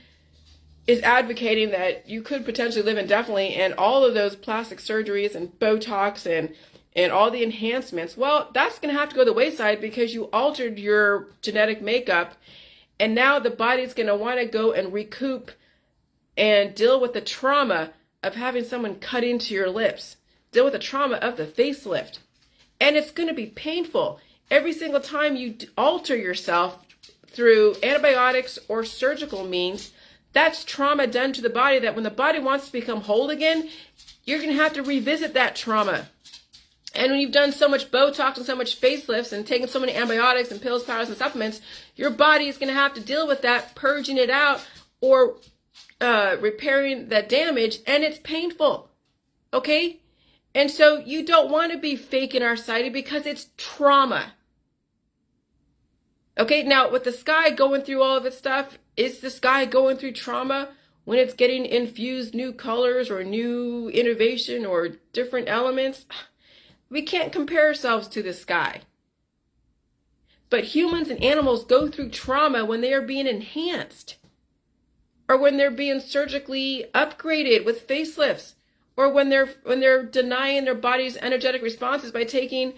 is advocating that you could potentially live indefinitely and all of those plastic surgeries and Botox and all the enhancements, well, that's going to have to go to the wayside because you altered your genetic makeup, and now the body's going to want to go and recoup and deal with the trauma of having someone cut into your lips, deal with the trauma of the facelift, and it's going to be painful. Every single time you alter yourself through antibiotics or surgical means, that's trauma done to the body that when the body wants to become whole again, you're going to have to revisit that trauma. And when you've done so much Botox and so much facelifts and taken so many antibiotics and pills, powders, and supplements, your body is going to have to deal with that, purging it out or repairing that damage, and it's painful. Okay? And so you don't want to be fake in our society because it's trauma. Okay? Now, with the sky going through all of its stuff, is the sky going through trauma when it's getting infused new colors or new innovation or different elements? We can't compare ourselves to the sky. But humans and animals go through trauma when they are being enhanced, or when they're being surgically upgraded with facelifts, or when they're denying their body's energetic responses by taking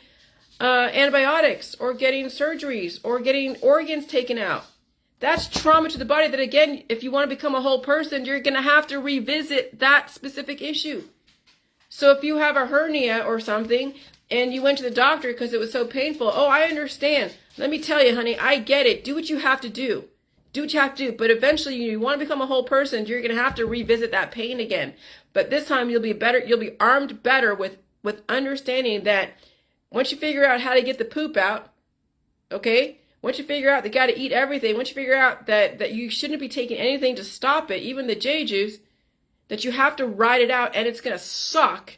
antibiotics or getting surgeries or getting organs taken out. That's trauma to the body that, again, if you want to become a whole person, you're going to have to revisit that specific issue. So if you have a hernia or something and you went to the doctor because it was so painful, oh, I understand. Let me tell you, honey, I get it. Do what you have to do. Do what you have to do. But eventually you want to become a whole person, you're going to have to revisit that pain again. But this time you'll be better. You'll be armed better with understanding that once you figure out how to get the poop out, okay? Once you figure out they got to eat everything, once you figure out that you shouldn't be taking anything to stop it, even the J juice, that you have to ride it out and it's going to suck.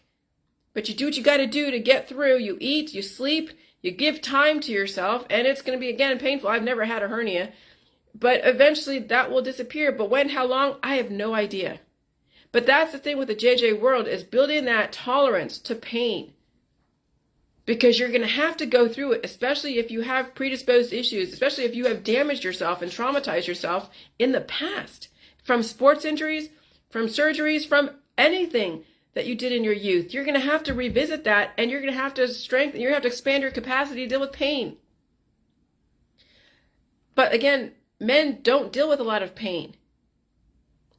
But you do what you got to do to get through. You eat, you sleep, you give time to yourself, and it's going to be, again, painful. I've never had a hernia, but eventually that will disappear. But when, how long, I have no idea. But that's the thing with the JJ world, is building that tolerance to pain. Because you're going to have to go through it, especially if you have predisposed issues, especially if you have damaged yourself and traumatized yourself in the past, from sports injuries, from surgeries, from anything that you did in your youth. You're going to have to revisit that, and you're going to have to strengthen, you're going to have to expand your capacity to deal with pain. But again, men don't deal with a lot of pain.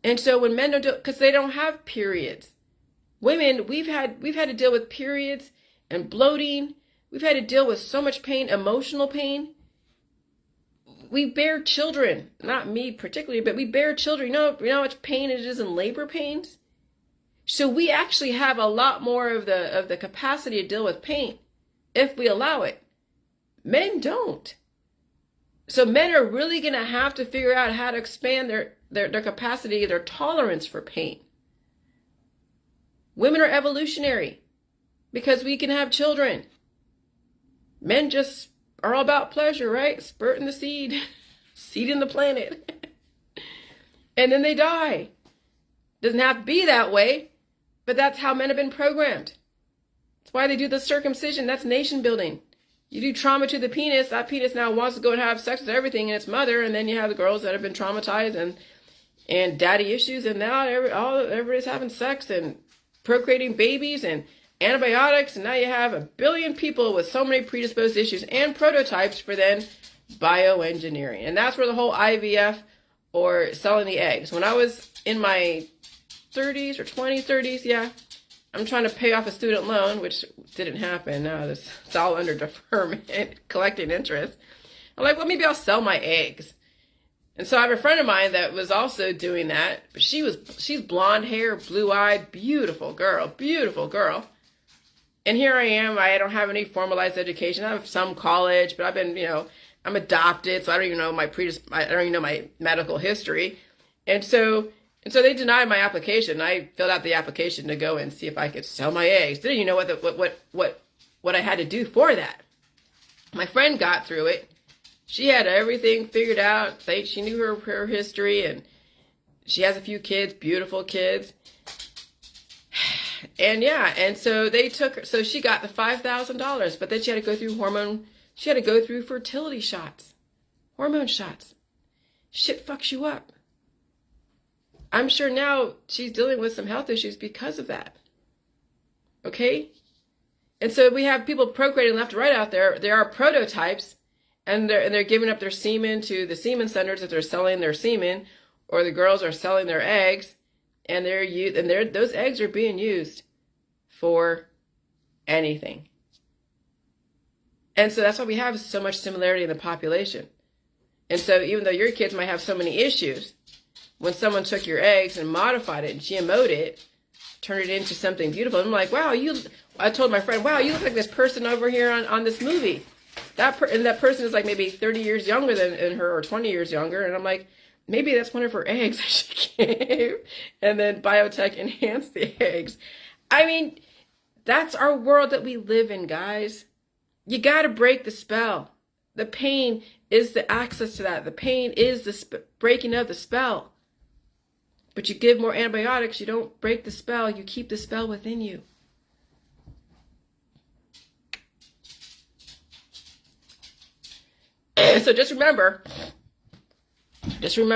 And so when men don't do, because they don't have periods. Women, we've had to deal with periods and bloating. We've had to deal with so much pain, emotional pain. We bear children, not me particularly, but we bear children. You know how much pain it is in labor pains? So we actually have a lot more of the capacity to deal with pain if we allow it. Men don't. So men are really going to have to figure out how to expand their capacity, their tolerance for pain. Women are evolutionary because we can have children. Men just are all about pleasure, right? Spurting the seed, seeding the planet. And then they die. Doesn't have to be that way, but that's how men have been programmed. That's why they do the circumcision. That's nation building. You do trauma to the penis. That penis now wants to go and have sex with everything and its mother. And then you have the girls that have been traumatized and daddy issues. And now everybody's having sex and procreating babies and antibiotics. And now you have 1 billion people with so many predisposed issues and prototypes for then bioengineering. And that's where the whole IVF or selling the eggs. When I was in my 30s or 30s, yeah, I'm trying to pay off a student loan, which didn't happen. Now it's all under deferment, collecting interest. I'm like, well, maybe I'll sell my eggs. And so I have a friend of mine that was also doing that. But she's blonde hair, blue-eyed, beautiful girl. And here I am. I don't have any formalized education. I have some college, but I've been, I'm adopted, so I don't even know I don't even know my medical history. And so they denied my application. I filled out the application to go and see if I could sell my eggs. Didn't you know what I had to do for that? My friend got through it. She had everything figured out. She knew her history, and she has a few kids, beautiful kids. And yeah, and so they took her. So she got the $5,000, but then she had to go through She had to go through fertility shots, hormone shots. Shit fucks you up. I'm sure now she's dealing with some health issues because of that. Okay? And so we have people procreating left and right out there. There are prototypes, and they're giving up their semen to the semen centers if they're selling their semen, or the girls are selling their eggs, and those eggs are being used for anything. And so that's why we have so much similarity in the population. And so even though your kids might have so many issues, when someone took your eggs and modified it and GMO'd it, turned it into something beautiful, I'm like, wow, I told my friend, wow, you look like this person over here on this movie. And that person is like maybe 30 years younger than her or 20 years younger. And I'm like, maybe that's one of her eggs that she gave. And then biotech enhanced the eggs. I mean, that's our world that we live in, guys. You got to break the spell. The pain is the access to that. The pain is the breaking of the spell. But you give more antibiotics, you don't break the spell, you keep the spell within you. So just remember, you're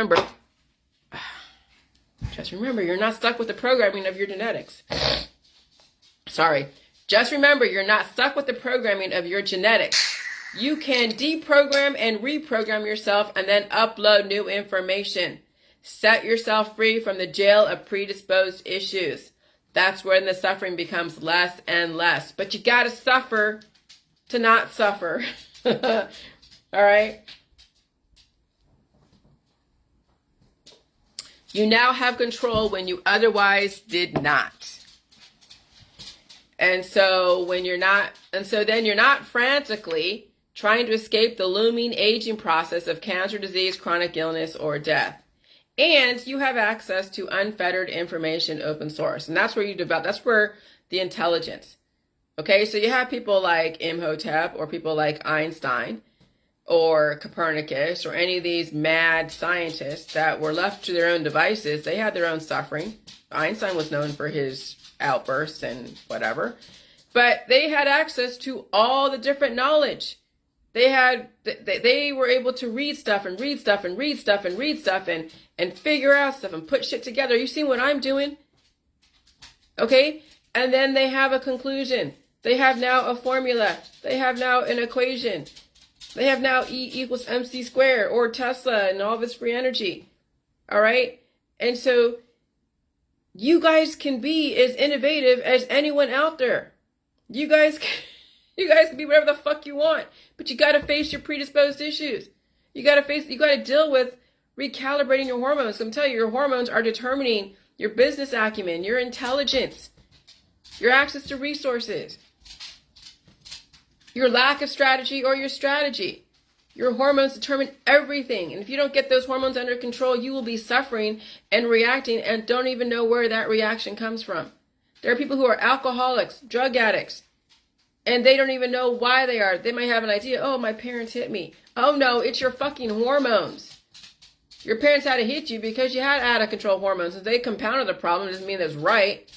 not stuck with the programming of your genetics. Sorry. Just remember, you're not stuck with the programming of your genetics. You can deprogram and reprogram yourself and then upload new information. Set yourself free from the jail of predisposed issues. That's when the suffering becomes less and less. But you got to suffer to not suffer. All right? You now have control when you otherwise did not. And so then you're not frantically trying to escape the looming aging process of cancer, disease, chronic illness, or death. And you have access to unfettered information, open source. And that's where that's where the intelligence. Okay, so you have people like Imhotep or people like Einstein or Copernicus or any of these mad scientists that were left to their own devices. They had their own suffering. Einstein was known for his outbursts and whatever. But they had access to all the different knowledge. They were able to read stuff and figure out stuff and put shit together. You see what I'm doing? Okay? And then they have a conclusion. They have now a formula. They have now an equation. They have now E equals MC squared or Tesla and all of its free energy. All right? And so you guys can be as innovative as anyone out there. You guys can be whatever the fuck you want, but you got to face your predisposed issues. You got to deal with recalibrating your hormones. I'm telling you, your hormones are determining your business acumen, your intelligence, your access to resources, your lack of strategy or your strategy. Your hormones determine everything. And if you don't get those hormones under control, you will be suffering and reacting and don't even know where that reaction comes from. There are people who are alcoholics, drug addicts, and they don't even know why they are. They might have an idea, oh, my parents hit me. Oh no, it's your fucking hormones. Your parents had to hit you because you had out of control hormones. If they compounded the problem, it doesn't mean that's right.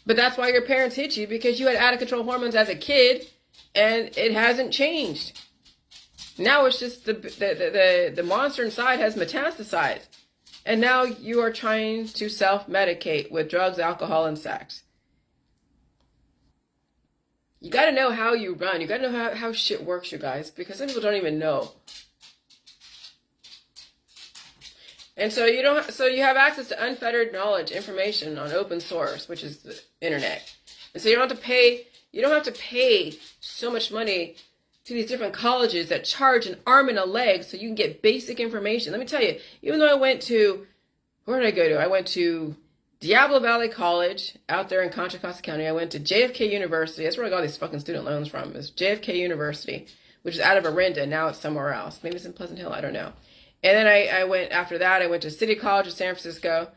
But that's why your parents hit you, because you had out of control hormones as a kid, and it hasn't changed. Now it's just the monster inside has metastasized. And now you are trying to self-medicate with drugs, alcohol, and sex. You got to know how you run. You got to know how shit works, you guys, because some people don't even know. And so you have access to unfettered knowledge, information on open source, which is the internet. And so you don't have to pay so much money to these different colleges that charge an arm and a leg so you can get basic information. Let me tell you, even though where did I go to? I went to Diablo Valley College out there in Contra Costa County. I went to JFK University. That's where I got all these fucking student loans from. It's JFK University, which is out of Orinda. Now it's somewhere else. Maybe it's in Pleasant Hill. I don't know. And then I went to City College of San Francisco.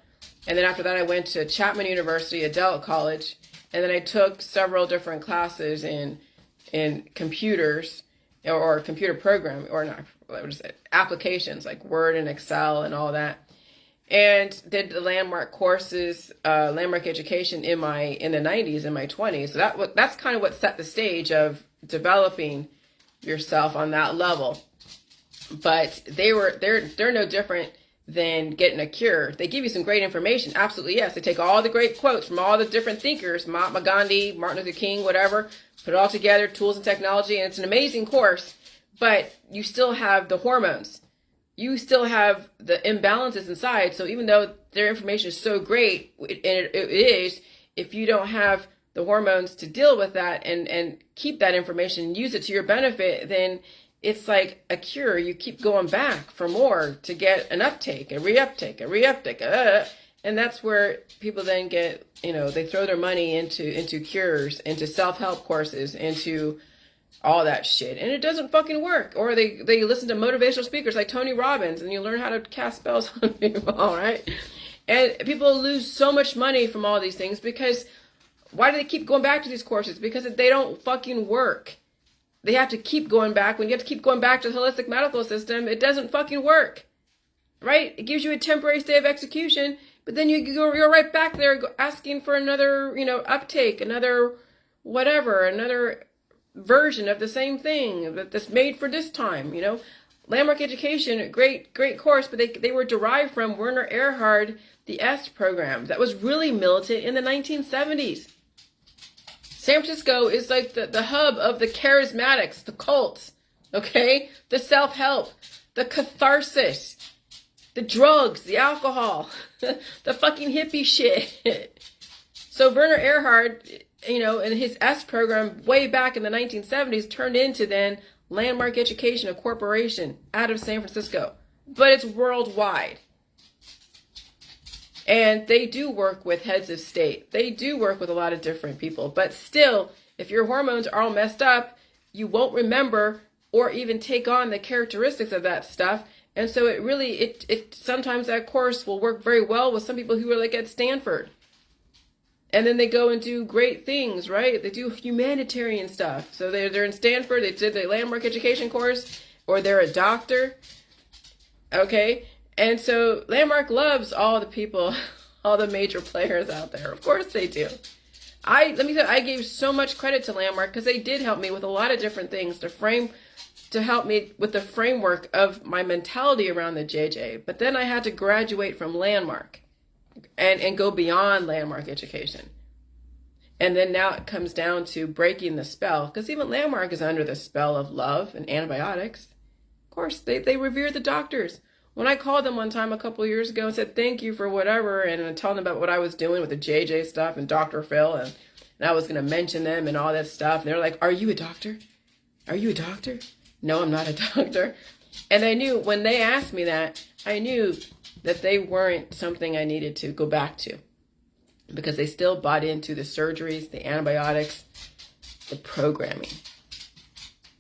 And then after that, I went to Chapman University, Adult College. And then I took several different classes in computers or computer program, or not, what is it, applications like Word and Excel and all that. And did the landmark courses, landmark education in the 90s, in my 20s. So that's kind of what set the stage of developing yourself on that level. But they're no different than getting a cure. They give you some great information. Absolutely, yes. They take all the great quotes from all the different thinkers, Mahatma Gandhi, Martin Luther King, whatever, put it all together, tools and technology, and it's an amazing course. But you still have the hormones. You still have the imbalances inside. So even though their information is so great, and it is, if you don't have the hormones to deal with that and keep that information and use it to your benefit, then it's like a cure. You keep going back for more to get an uptake, a reuptake. And that's where people then get, they throw their money into cures, into self-help courses, into all that shit. And it doesn't fucking work. Or they listen to motivational speakers like Tony Robbins and you learn how to cast spells on people, right? And people lose so much money from all these things because why do they keep going back to these courses? Because they don't fucking work. They have to keep going back. When you have to keep going back to the holistic medical system, it doesn't fucking work, right? It gives you a temporary stay of execution, but then you're right back there asking for another, uptake, another whatever, another version of the same thing that's made for this time, Landmark education, great course, but they were derived from Werner Erhard, the EST program that was really militant in the 1970s. San Francisco is like the hub of the charismatics, the cults, okay? The self-help, the catharsis, the drugs, the alcohol, the fucking hippie shit. So Werner Erhard, in his S program way back in the 1970s turned into then Landmark Education, a corporation out of San Francisco. But it's worldwide. And they do work with heads of state. They do work with a lot of different people. But still, if your hormones are all messed up, you won't remember or even take on the characteristics of that stuff. And so it sometimes that course will work very well with some people who are like at Stanford. And then they go and do great things, right? They do humanitarian stuff. So they're in Stanford, they did the landmark education course, or they're a doctor. Okay? And so Landmark loves all the people, all the major players out there. Of course they do. Let me tell you, I gave so much credit to Landmark because they did help me with a lot of different things to help me with the framework of my mentality around the JJ. But then I had to graduate from Landmark and go beyond Landmark education. And then now it comes down to breaking the spell, because even Landmark is under the spell of love and antibiotics. Of course, they revere the doctors. When I called them one time a couple of years ago and said thank you for whatever, and I told them about what I was doing with the JJ stuff and Dr. Phil, and I was going to mention them and all that stuff, and they're like, are you a doctor? Are you a doctor? No, I'm not a doctor. And I knew when they asked me that, I knew that they weren't something I needed to go back to, because they still bought into the surgeries, the antibiotics, the programming.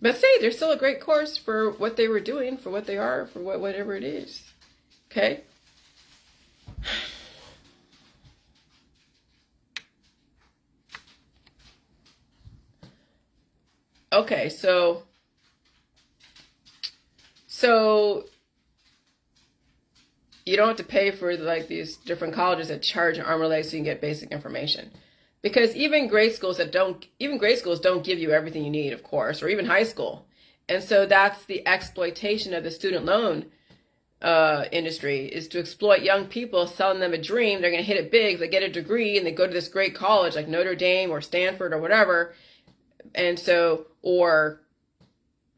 But say there's still a great course for what they were doing, for what they are, for whatever it is. Okay? Okay, so you don't have to pay for like these different colleges that charge an arm and leg so you can get basic information. Because even grade schools don't give you everything you need, of course, or even high school. And so that's the exploitation of the student loan industry, is to exploit young people, selling them a dream. They're going to hit it big. They get a degree and they go to this great college like Notre Dame or Stanford or whatever. And so, or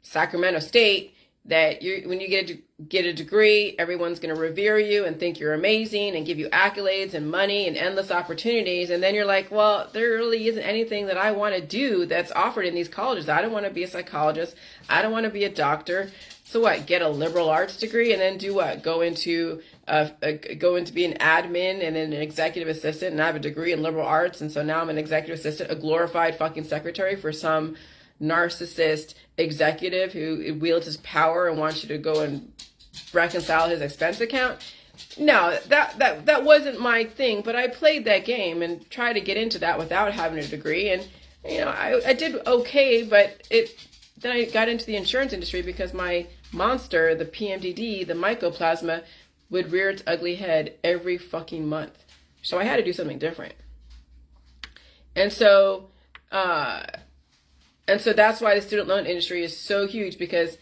Sacramento State, that when you get a degree, everyone's going to revere you and think you're amazing and give you accolades and money and endless opportunities. And then you're like, well, there really isn't anything that I want to do that's offered in these colleges. I don't want to be a psychologist. I don't want to be a doctor. So what? Get a liberal arts degree and then do what? Go into be an admin and then an executive assistant, and I have a degree in liberal arts, and so now I'm an executive assistant, a glorified fucking secretary for some narcissist executive who wields his power and wants you to go and reconcile his expense account. No, that wasn't my thing, but I played that game and tried to get into that without having a degree, and I did okay, but then I got into the insurance industry because my monster, the PMDD, the mycoplasma, would rear its ugly head every fucking month. So I had to do something different. And so that's why the student loan industry is so huge, because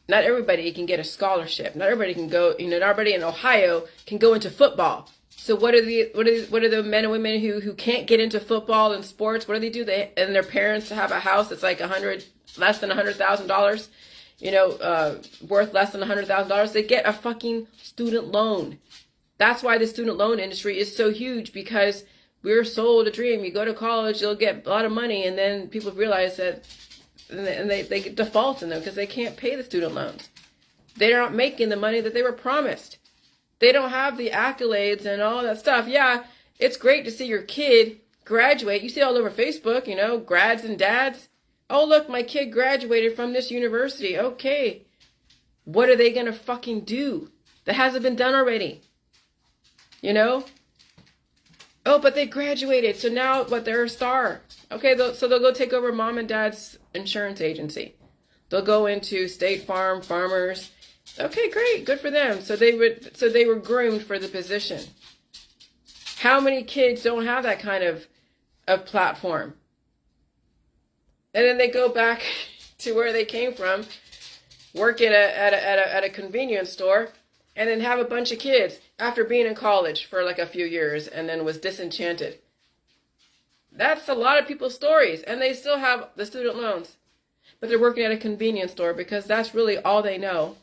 not everybody can get a scholarship. Not everybody can go, not everybody in Ohio can go into football. So what are the men and women who can't get into football and sports? What do? And their parents have a house that's like less than $100,000, worth less than $100,000. They get a fucking student loan. That's why the student loan industry is so huge, because we're sold a dream. You go to college, you'll get a lot of money, and then people realize that, and they default in them because they can't pay the student loans. They're not making the money that they were promised. They don't have the accolades and all that stuff. Yeah, it's great to see your kid graduate. You see all over Facebook, grads and dads. Oh, look, my kid graduated from this university. Okay. What are they going to fucking do that hasn't been done already? Oh, but they graduated, so now they're a star. Okay, so they'll go take over mom and dad's insurance agency. They'll go into State Farm, Farmers. Okay, great, good for them. So they were groomed for the position. How many kids don't have that kind of platform? And then they go back to where they came from, work at a convenience store, and then have a bunch of kids after being in college for like a few years and then was disenchanted. That's a lot of people's stories, and they still have the student loans. But they're working at a convenience store because that's really all they know.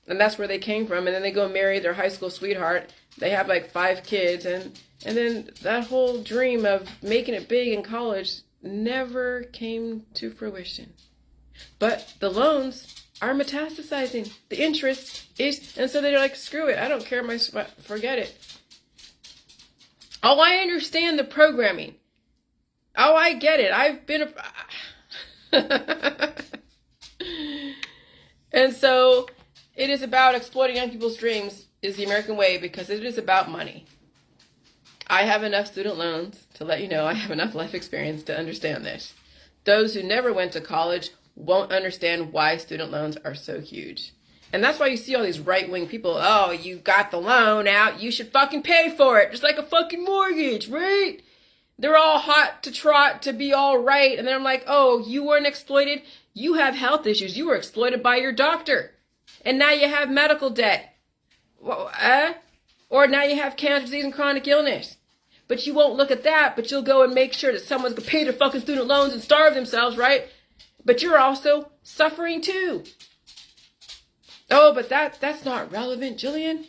And that's where they came from. And then they go marry their high school sweetheart. They have like 5 kids. And then that whole dream of making it big in college never came to fruition. But the loans are metastasizing. The interest is, and so they're like, screw it. I don't care. Forget it. Oh, I understand the programming. Oh, I get it. I've been And so it is about exploiting young people's dreams is the American way, because it is about money. I have enough student loans to let you know I have enough life experience to understand this. Those who never went to college won't understand why student loans are so huge. And that's why you see all these right-wing people, oh, you got the loan out, you should fucking pay for it, just like a fucking mortgage, right? They're all hot to trot to be all right. And then I'm like, oh, you weren't exploited? You have health issues. You were exploited by your doctor. And now you have medical debt. Or now you have cancer disease and chronic illness. But you won't look at that, but you'll go and make sure that someone's going to pay their fucking student loans and starve themselves, right? But you're also suffering too. Oh, but that's not relevant, Jillian.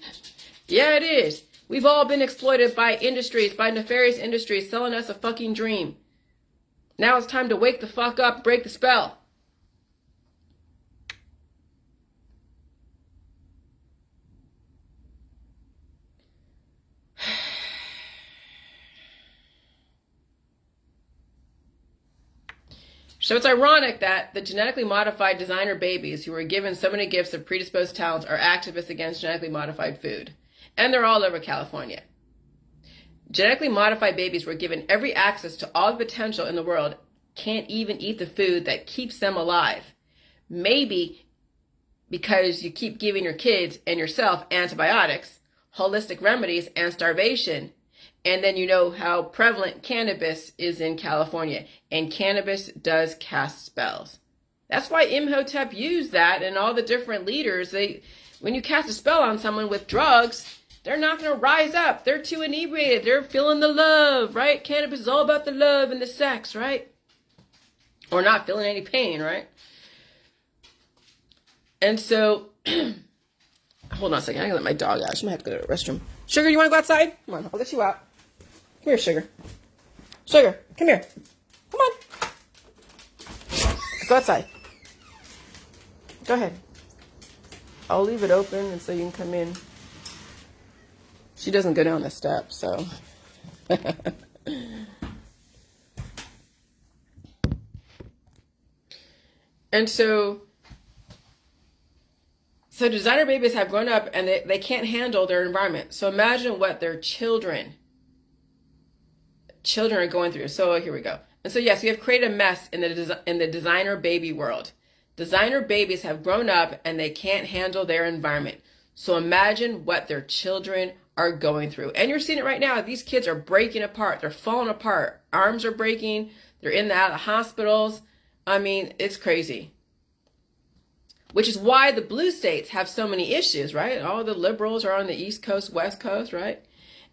Yeah, it is. We've all been exploited by industries, by nefarious industries, selling us a fucking dream. Now it's time to wake the fuck up, break the spell. So it's ironic that the genetically modified designer babies who were given so many gifts of predisposed talents are activists against genetically modified food. And they're all over California. Genetically modified babies were given every access to all the potential in the world, can't even eat the food that keeps them alive. Maybe because you keep giving your kids and yourself antibiotics, holistic remedies, and starvation. And then you know how prevalent cannabis is in California. And cannabis does cast spells. That's why Imhotep used that, and all the different leaders. When you cast a spell on someone with drugs, they're not going to rise up. They're too inebriated. They're feeling the love, right? Cannabis is all about the love and the sex, right? Or not feeling any pain, right? And so, hold on a second. I gotta let my dog out. She might have to go to the restroom. Sugar, you want to go outside? Come on, I'll let you out. Come here, Sugar. Sugar, come here. Come on. Go outside. Go ahead. I'll leave it open and so you can come in. She doesn't go down the steps, so. And so designer babies have grown up and they can't handle their environment. So imagine what their children are going through. So here we go. And so yes, we have created a mess in the designer baby world. Designer babies have grown up and they can't handle their environment. So imagine what their children are going through. And you're seeing it right now. These kids are breaking apart. They're falling apart. Arms are breaking. They're in and out of the hospitals. I mean, it's crazy. Which is why the blue states have so many issues, right? All the liberals are on the East Coast, West Coast, right?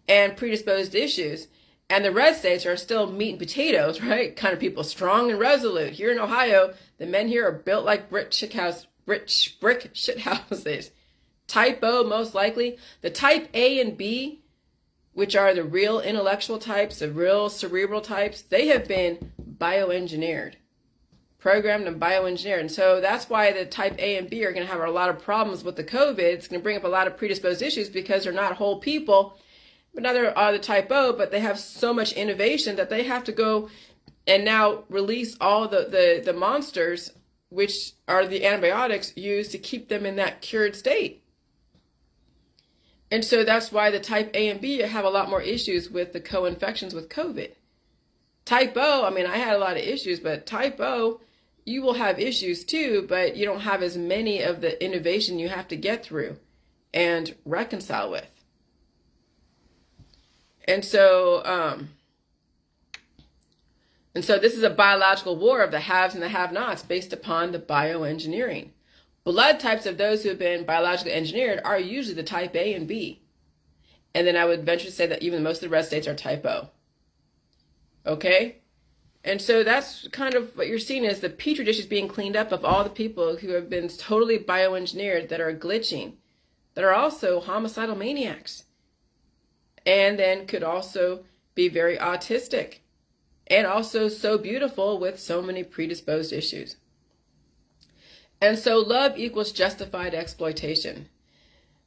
And predisposed issues. And the red states are still meat and potatoes, right? Kind of people strong and resolute. Here in Ohio, the men here are built like brick shit houses. Type O, most likely. The type A and B, which are the real intellectual types, the real cerebral types, they have been bioengineered. Programmed and bioengineered. And so that's why the type A and B are going to have a lot of problems with the COVID. It's going to bring up a lot of predisposed issues because they're not whole people. But neither are the type O, but they have so much innovation that they have to go and now release all the monsters, which are the antibiotics used to keep them in that cured state. And so that's why the type A and B have a lot more issues with the co-infections with COVID. Type O, I mean, I had a lot of issues, but type O, you will have issues too, but you don't have as many of the innovation you have to get through and reconcile with. And so this is a biological war of the haves and the have-nots based upon the bioengineering. Blood types of those who have been biologically engineered are usually the type A and B. And then I would venture to say that even most of the red states are type O. Okay? And so that's kind of what you're seeing is the petri dish is being cleaned up of all the people who have been totally bioengineered that are glitching, that are also homicidal maniacs, and then could also be very autistic, and also so beautiful with so many predisposed issues. And so love equals justified exploitation.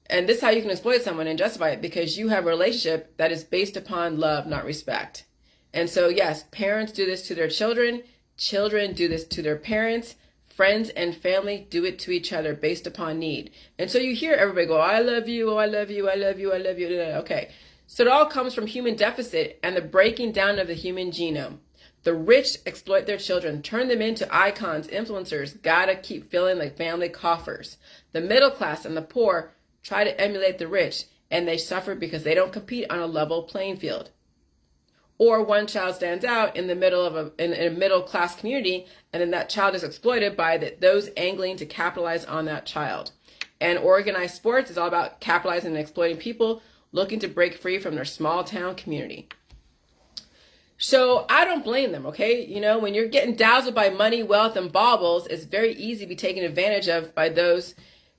And this is how you can exploit someone and justify it, because you have a relationship that is based upon love, not respect. And so, yes, parents do this to their children. Children do this to their parents. Friends and family do it to each other based upon need. And so you hear everybody go, I love you, oh, I love you, I love you, I love you. Okay. So it all comes from human deficit and the breaking down of the human genome. The rich exploit their children, turn them into icons, influencers, gotta keep filling the family coffers. The middle class and the poor try to emulate the rich, and they suffer because they don't compete on a level playing field. Or one child stands out in the middle of a middle class community, and then that child is exploited by those angling to capitalize on that child. And organized sports is all about capitalizing and exploiting people looking to break free from their small town community. So I don't blame them, okay? You know, when you're getting dazzled by money, wealth, and baubles, it's very easy to be taken advantage of by those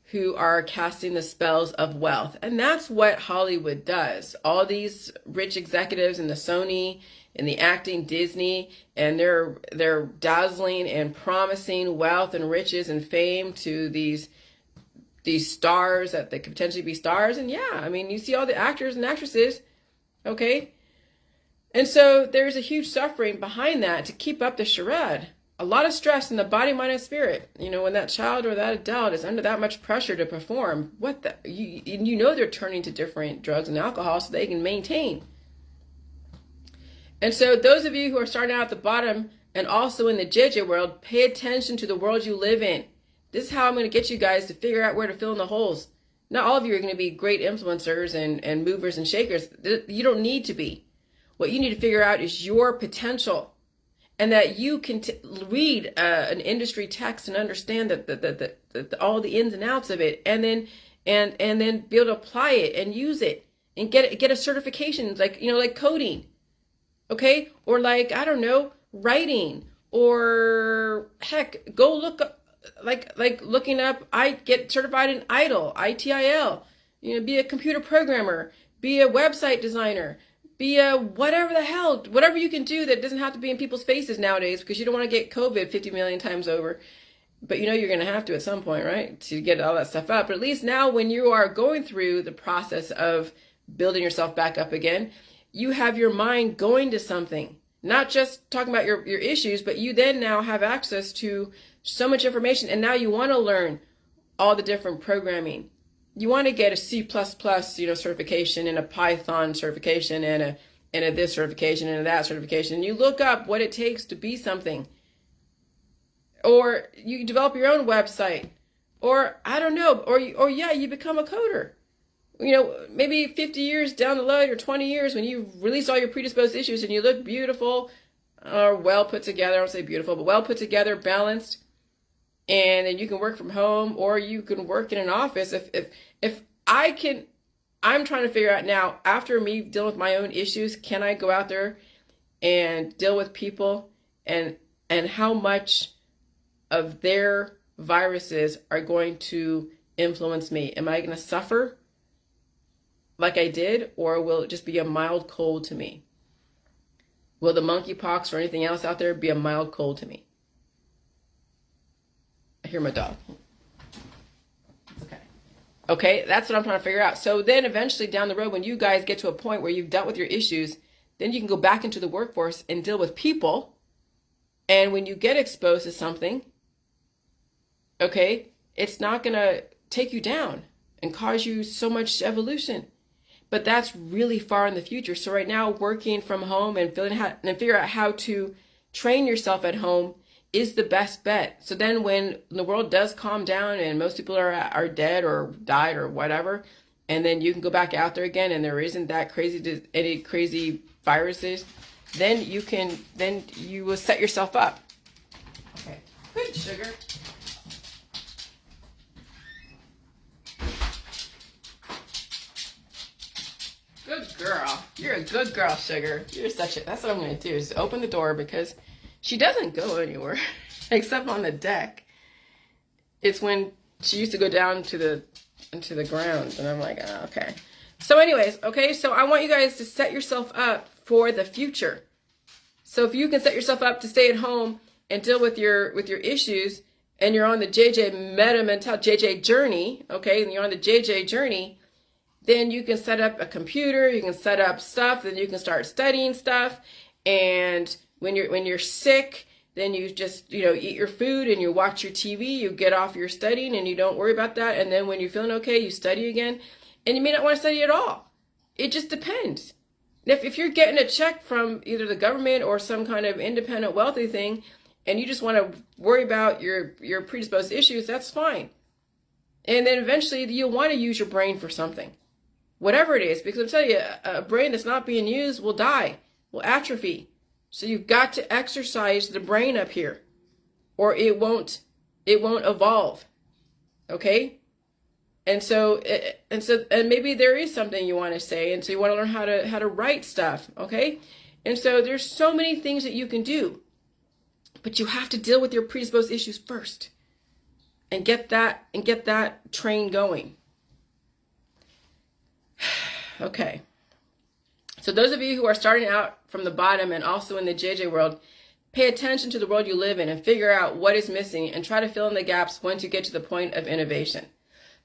who are casting the spells of wealth. And that's what Hollywood does. All these rich executives in the Sony, in the acting, Disney, and they're dazzling and promising wealth and riches and fame to these stars that they could potentially be stars. And yeah, I mean, you see all the actors and actresses, okay? And so there's a huge suffering behind that to keep up the charade. a lot of stress in the body, mind, and spirit. You know, when that child or that adult is under that much pressure to perform, you know they're turning to different drugs and alcohol so they can maintain. And so those of you who are starting out at the bottom and also in the JJ world, pay attention to the world you live in. This is how I'm going to get you guys to figure out where to fill in the holes. Not all of you are going to be great influencers and movers and shakers. You don't need to be. What you need to figure out is your potential, and that you can read an industry text and understand all the ins and outs of it, and then be able to apply it and use it and get a certification, like coding, okay, or like, I don't know, writing, or heck, go look up, like looking up. I get certified in ITIL. You know, be a computer programmer, be a website designer. Be a whatever you can do that doesn't have to be in people's faces nowadays, because you don't want to get COVID 50 million times over. But you know you're going to have to at some point, right? To get all that stuff up. But at least now, when you are going through the process of building yourself back up again, you have your mind going to something. Not just talking about your issues, but you then now have access to so much information. And now you want to learn all the different programming. You want to get a C++, certification, and a Python certification, and a this certification, and a that certification. And you look up what it takes to be something. Or you develop your own website. Or, I don't know, you become a coder. You know, maybe 50 years down the road, or 20 years, when you release all your predisposed issues and you look beautiful, or well put together. I don't say beautiful, but well put together, balanced. And then you can work from home, or you can work in an office. If I'm trying to figure out now, after me dealing with my own issues, can I go out there and deal with people, and how much of their viruses are going to influence me? Am I going to suffer like I did, or will it just be a mild cold to me? Will the monkeypox or anything else out there be a mild cold to me? I hear my dog. It's okay. Okay, that's what I'm trying to figure out. So then eventually down the road, when you guys get to a point where you've dealt with your issues, then you can go back into the workforce and deal with people. And when you get exposed to something, okay, it's not going to take you down and cause you so much evolution. But that's really far in the future. So right now, working from home and figure out how to train yourself at home is the best bet. So then when the world does calm down and most people are dead or died or whatever, and then you can go back out there again, and there isn't that any crazy viruses, then you will set yourself up. Okay, good, sugar. Good girl. You're a good girl, sugar. That's what I'm going to do, is open the door, because she doesn't go anywhere except on the deck. It's when she used to go down into the ground, and I'm like, oh, okay. So anyways, okay, so I want you guys to set yourself up for the future. So if you can set yourself up to stay at home and deal with your issues, and you're on the JJ JJ journey, okay, and you're on the JJ journey, then you can set up a computer, you can set up stuff, then you can start studying stuff. And when you're sick, then you just, eat your food and you watch your TV, you get off your studying and you don't worry about that. And then when you're feeling okay, you study again. And you may not want to study at all. It just depends. If you're getting a check from either the government or some kind of independent wealthy thing, and you just want to worry about your predisposed issues, that's fine. And then eventually you'll want to use your brain for something. Whatever it is, because I'm telling you, a brain that's not being used will die, will atrophy. So you've got to exercise the brain up here, or it won't evolve. Okay? And maybe there is something you want to say, and so you want to learn how to write stuff, okay? And so there's so many things that you can do, but you have to deal with your predisposed issues first, and get that train going. Okay. So those of you who are starting out from the bottom and also in the JJ world, pay attention to the world you live in and figure out what is missing, and try to fill in the gaps once you get to the point of innovation.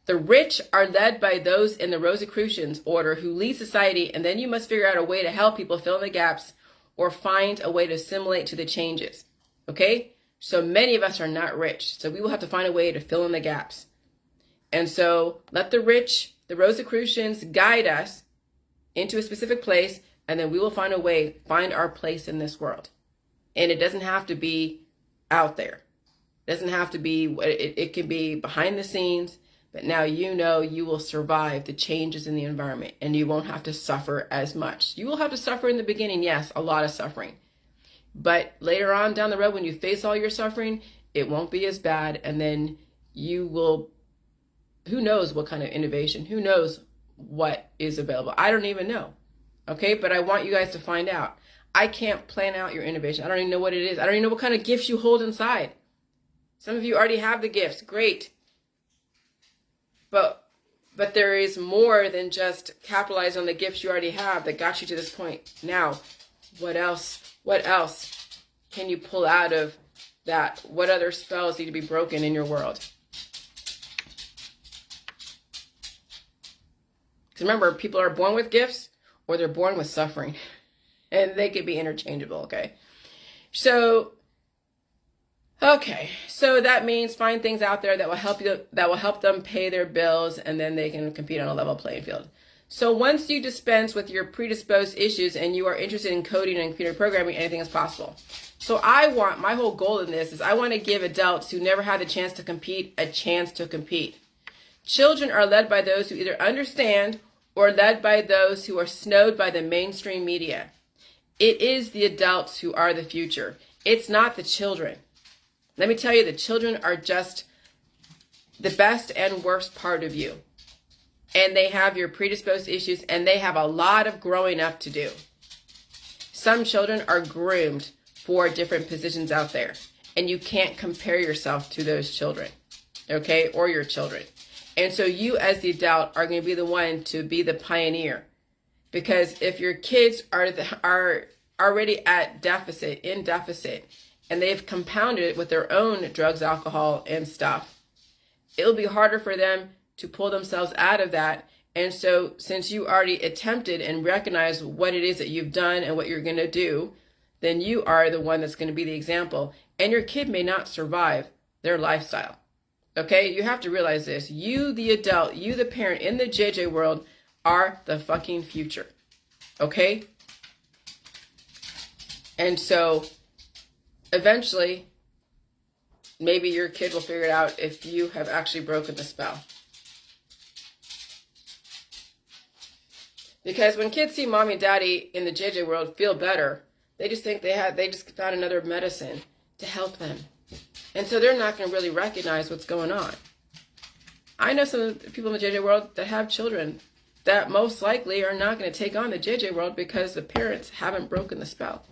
The rich are led by those in the Rosicrucians order who lead society, and then you must figure out a way to help people fill in the gaps or find a way to assimilate to the changes. Okay? So many of us are not rich. So we will have to find a way to fill in the gaps. And so let the rich, the Rosicrucians, guide us into a specific place, and then we will find a way, find our place in this world. And it doesn't have to be out there. It doesn't have to be, it can be behind the scenes, but now you know you will survive the changes in the environment and you won't have to suffer as much. You will have to suffer in the beginning, yes, a lot of suffering. But later on down the road, when you face all your suffering, it won't be as bad. And then you will, who knows what kind of innovation, who knows what is available. I don't even know. Okay, but I want you guys to find out. I can't plan out your innovation. I don't even know what it is. I don't even know what kind of gifts you hold inside. Some of you already have the gifts. Great. But there is more than just capitalize on the gifts you already have that got you to this point. Now, what else? What else can you pull out of that? What other spells need to be broken in your world? Because remember, people are born with gifts or they're born with suffering. And they could be interchangeable, okay? So that means find things out there that will help you, that will help them pay their bills, and then they can compete on a level playing field. So once you dispense with your predisposed issues and you are interested in coding and computer programming, anything is possible. So my whole goal in this is I want to give adults who never had the chance to compete a chance to compete. Children are led by those who either understand or led by those who are snowed by the mainstream media. It is the adults who are the future. It's not the children. Let me tell you, the children are just the best and worst part of you. And they have your predisposed issues, and they have a lot of growing up to do. Some children are groomed for different positions out there, and you can't compare yourself to those children, okay, or your children. And so you as the adult are going to be the one to be the pioneer. Because if your kids are already in deficit, and they've compounded it with their own drugs, alcohol, and stuff, it'll be harder for them to pull themselves out of that. And so since you already attempted and recognized what it is that you've done and what you're going to do, then you are the one that's going to be the example. And your kid may not survive their lifestyle. Okay? You have to realize this. You, the adult, you, the parent in the JJ world, are the fucking future. Okay? And so eventually, maybe your kid will figure it out if you have actually broken the spell. Because when kids see mommy and daddy in the JJ world feel better, they just think they just found another medicine to help them. And so they're not going to really recognize what's going on. I know some people in the JJ world that have children that most likely are not going to take on the JJ world because the parents haven't broken the spell.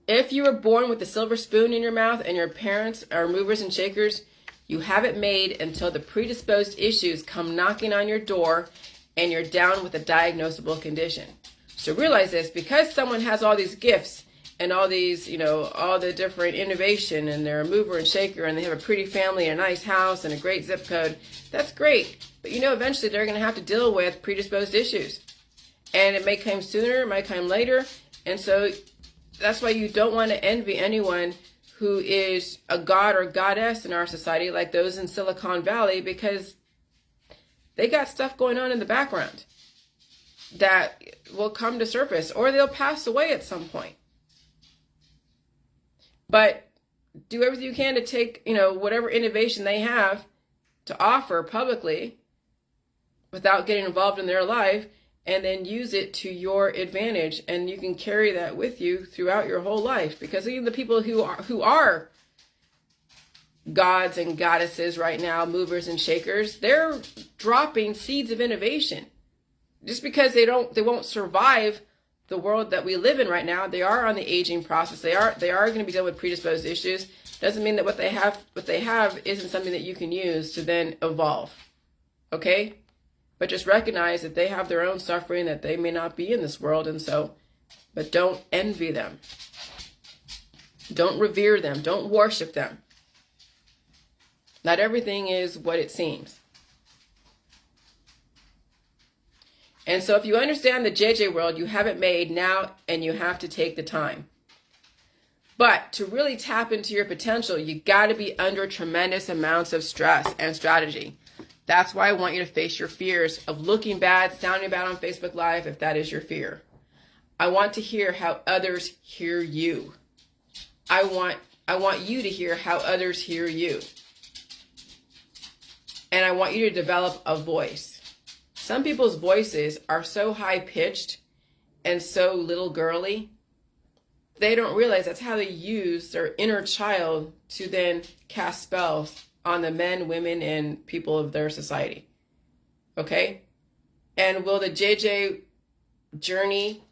If you were born with a silver spoon in your mouth and your parents are movers and shakers, you have it made until the predisposed issues come knocking on your door and you're down with a diagnosable condition. So realize this, because someone has all these gifts and all these, all the different innovation, and they're a mover and shaker, and they have a pretty family, a nice house, and a great zip code, that's great. But eventually they're going to have to deal with predisposed issues. And it may come sooner, it might come later. And so that's why you don't want to envy anyone who is a god or goddess in our society, like those in Silicon Valley, because they got stuff going on in the background that will come to surface, or they'll pass away at some point. But do everything you can to take, whatever innovation they have to offer publicly without getting involved in their life, and then use it to your advantage. And you can carry that with you throughout your whole life. Because even the people who are gods and goddesses right now, movers and shakers, they're dropping seeds of innovation. Just because they won't survive the world that we live in right now, they are on the aging process. They are going to be dealing with predisposed issues. Doesn't mean that what they have isn't something that you can use to then evolve. Okay? But just recognize that they have their own suffering, that they may not be in this world. But don't envy them. Don't revere them. Don't worship them. Not everything is what it seems. And so if you understand the JJ world, you have it made now, and you have to take the time. But to really tap into your potential, you got to be under tremendous amounts of stress and strategy. That's why I want you to face your fears of looking bad, sounding bad on Facebook Live, if that is your fear. I want to hear how others hear you. I want you to hear how others hear you. And I want you to develop a voice. Some people's voices are so high-pitched and so little girly, they don't realize that's how they use their inner child to then cast spells on the men, women, and people of their society. Okay? And will the JJ journey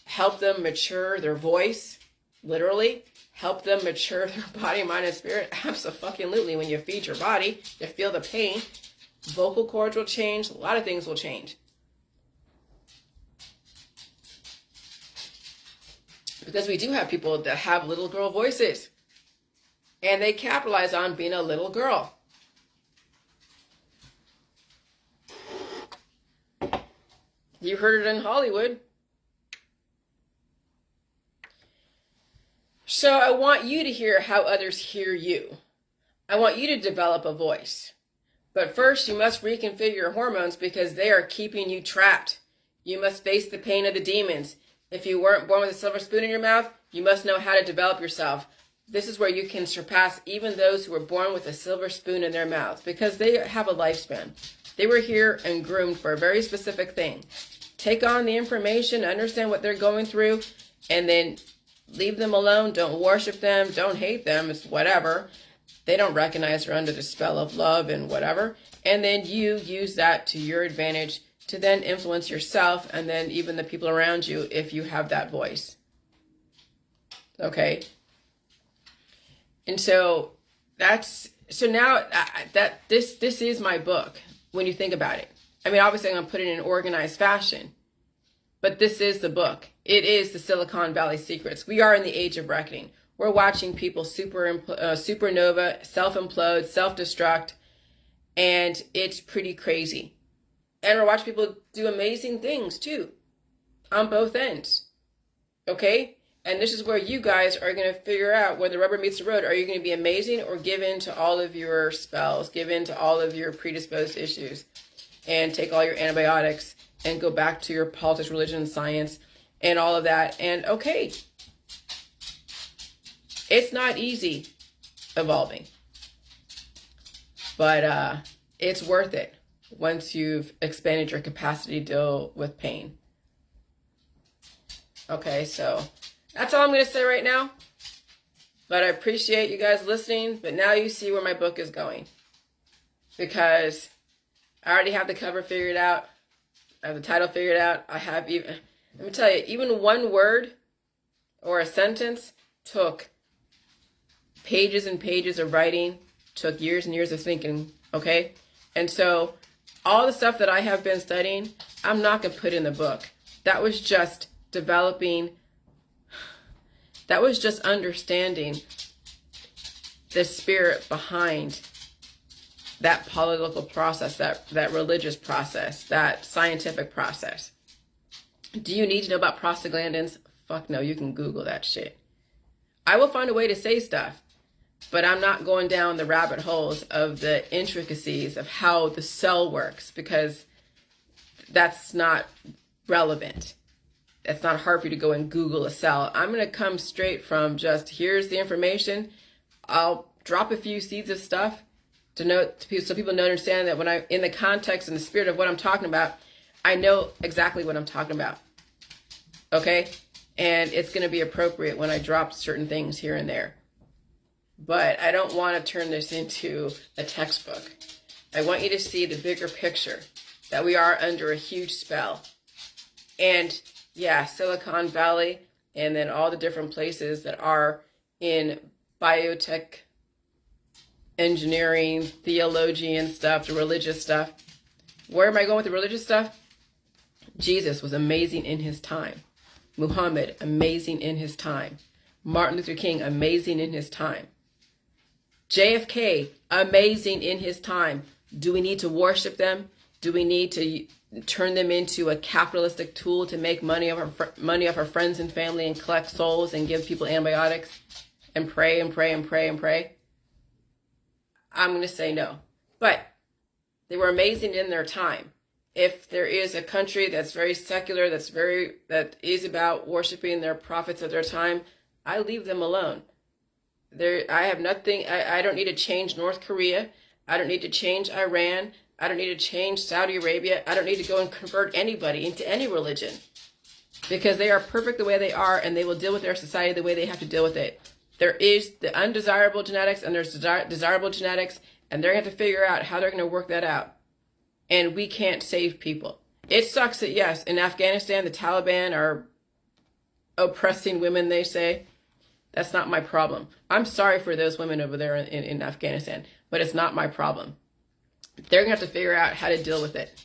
help them mature their voice? Literally? Help them mature their body, mind, and spirit? Absolutely. When you feed your body, you feel the pain. Vocal cords will change. A lot of things will change. Because we do have people that have little girl voices. And they capitalize on being a little girl. You heard it in Hollywood. So I want you to hear how others hear you. I want you to develop a voice. But first, you must reconfigure your hormones because they are keeping you trapped. You must face the pain of the demons. If you weren't born with a silver spoon in your mouth, you must know how to develop yourself. This is where you can surpass even those who were born with a silver spoon in their mouths because they have a lifespan. They were here and groomed for a very specific thing. Take on the information, understand what they're going through, and then leave them alone. Don't worship them. Don't hate them. It's whatever. They don't recognize they're under the spell of love and whatever. And then you use that to your advantage to then influence yourself and then even the people around you if you have that voice. Okay? And so now this is my book when you think about it. I mean, obviously I'm going to put it in an organized fashion, but this is the book. It is the Silicon Valley Secrets. We are in the age of reckoning. We're watching people supernova, self-implode, self-destruct, and it's pretty crazy. And we're watching people do amazing things too, on both ends. Okay? And this is where you guys are going to figure out when the rubber meets the road. Are you going to be amazing or give in to all of your spells, give in to all of your predisposed issues, and take all your antibiotics and go back to your politics, religion, science, and all of that? And okay, it's not easy evolving, but it's worth it once you've expanded your capacity to deal with pain. Okay, so that's all I'm going to say right now. But I appreciate you guys listening. But now you see where my book is going. Because I already have the cover figured out. I have the title figured out. I have even, let me tell you, even one word or a sentence took pages and pages of writing, took years and years of thinking, okay? And so all the stuff that I have been studying, I'm not going to put in the book. That was just developing. That was just understanding the spirit behind that political process, that religious process, that scientific process. Do you need to know about prostaglandins? Fuck no, you can Google that shit. I will find a way to say stuff, but I'm not going down the rabbit holes of the intricacies of how the cell works because that's not relevant. It's not hard for you to go and Google a cell. I'm going to come straight from just here's the information. I'll drop a few seeds of stuff so people know, understand that when I'm in the context and the spirit of what I'm talking about, I know exactly what I'm talking about. Okay? And it's going to be appropriate when I drop certain things here and there. But I don't want to turn this into a textbook. I want you to see the bigger picture, that we are under a huge spell. And yeah, Silicon Valley, and then all the different places that are in biotech, engineering, theologian stuff, the religious stuff. Where am I going with the religious stuff? Jesus was amazing in his time. Muhammad, amazing in his time. Martin Luther King, amazing in his time. JFK, amazing in his time. Do we need to worship them? Do we need to turn them into a capitalistic tool to make money off our friends and family and collect souls and give people antibiotics and pray and pray and pray and pray? I'm going to say no. But they were amazing in their time. If there is a country that's very secular, that is about worshiping their prophets of their time, I leave them alone. I have nothing. I don't need to change North Korea. I don't need to change Iran. I don't need to change Saudi Arabia. I don't need to go and convert anybody into any religion, because they are perfect the way they are, and they will deal with their society the way they have to deal with it. There is the undesirable genetics and there's desirable genetics, and they're going to have to figure out how they're going to work that out. And we can't save people. It sucks that, yes, in Afghanistan, the Taliban are oppressing women, they say. That's not my problem. I'm sorry for those women over there in Afghanistan, but it's not my problem. They're going to have to figure out how to deal with it.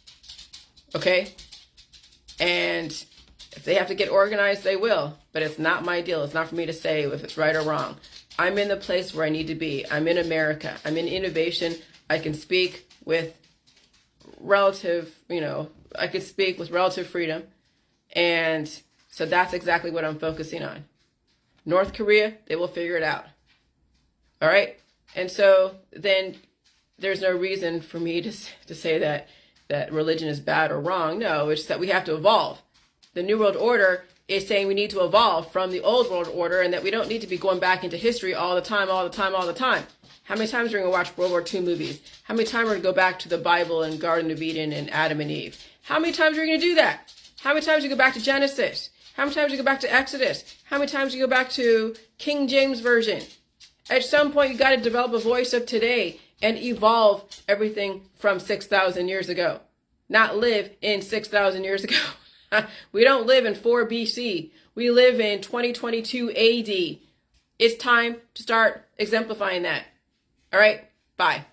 Okay? And if they have to get organized, they will. But it's not my deal. It's not for me to say if it's right or wrong. I'm in the place where I need to be. I'm in America. I'm in innovation. I can speak with relative freedom. And so that's exactly what I'm focusing on. North Korea, they will figure it out. All right? And so then there's no reason for me to say that religion is bad or wrong. No, it's that we have to evolve. The New World Order is saying we need to evolve from the Old World Order, and that we don't need to be going back into history all the time. How many times are we going to watch World War II movies? How many times are we going to go back to the Bible and Garden of Eden and Adam and Eve? How many times are we going to do that? How many times do you go back to Genesis? How many times do you go back to Exodus? How many times do you go back to King James Version? At some point, you got to develop a voice of today and evolve everything from 6,000 years ago. Not live in 6,000 years ago. We don't live in 4 BC. We live in 2022 AD. It's time to start exemplifying that. All right? Bye.